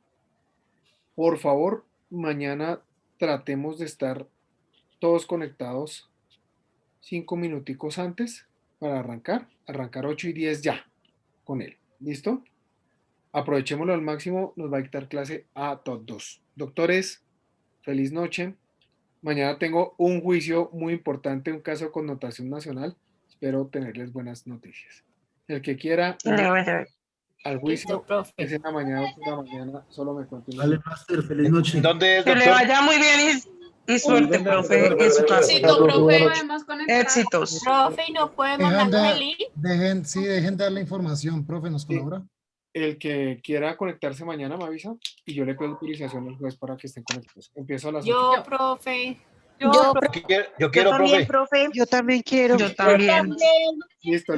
Por favor, mañana tratemos de estar todos conectados 5 minuticos antes para arrancar 8:10 ya con él. ¿Listo? Aprovechémoslo al máximo, nos va a dictar clase a todos. Doctores, feliz noche. Mañana tengo un juicio muy importante, un caso de connotación nacional. Espero tenerles buenas noticias. El que quiera al juicio, es en la mañana, solo me cuento. Vale, Master, feliz noche. ¿Dónde es, Que le doctor? vaya muy bien y suerte, profe, en su clase. Éxito, profe. Éxitos. Profe, ¿y no puede mandarnos el link? Dejen dar la información, profe, ¿nos colabora? El que quiera conectarse mañana me avisa y yo le pido autorización al juez para que estén conectados. Empiezo a las 8. Yo, profe. Yo quiero, profe. Yo también quiero. Yo también. Listo.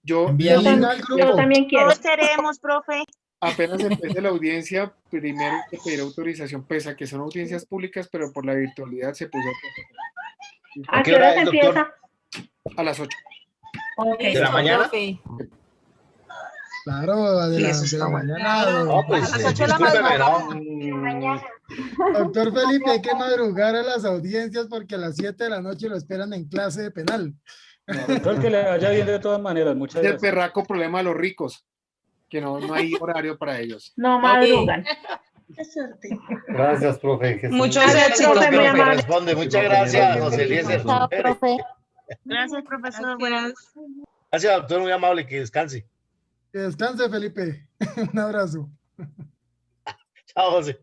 Yo también quiero. Todos queremos, profe. apenas empiece la audiencia, primero hay que pedir autorización, pese a que son audiencias públicas, pero por la virtualidad se puso. ¿A qué hora se empieza? A las 8. Okay. ¿De la mañana? Claro, de la mañana. No, pues, a las 8 de la madrugada. Doctor Felipe, hay que madrugar a las audiencias porque a las 7 de la noche lo esperan en clase de penal. Doctor, que le vaya bien de todas maneras. Muchas Es el gracias. perraco problema de los ricos, que no hay horario para ellos. No madrugan. Qué suerte. Gracias, profe. Muchos éxitos, Me profe. responde. Muchas gracias, José Eliezer. Gracias, profesor. Buenas. Gracias, doctor, muy amable, que descanse. Que descanse, Felipe. Un abrazo. Chao, José.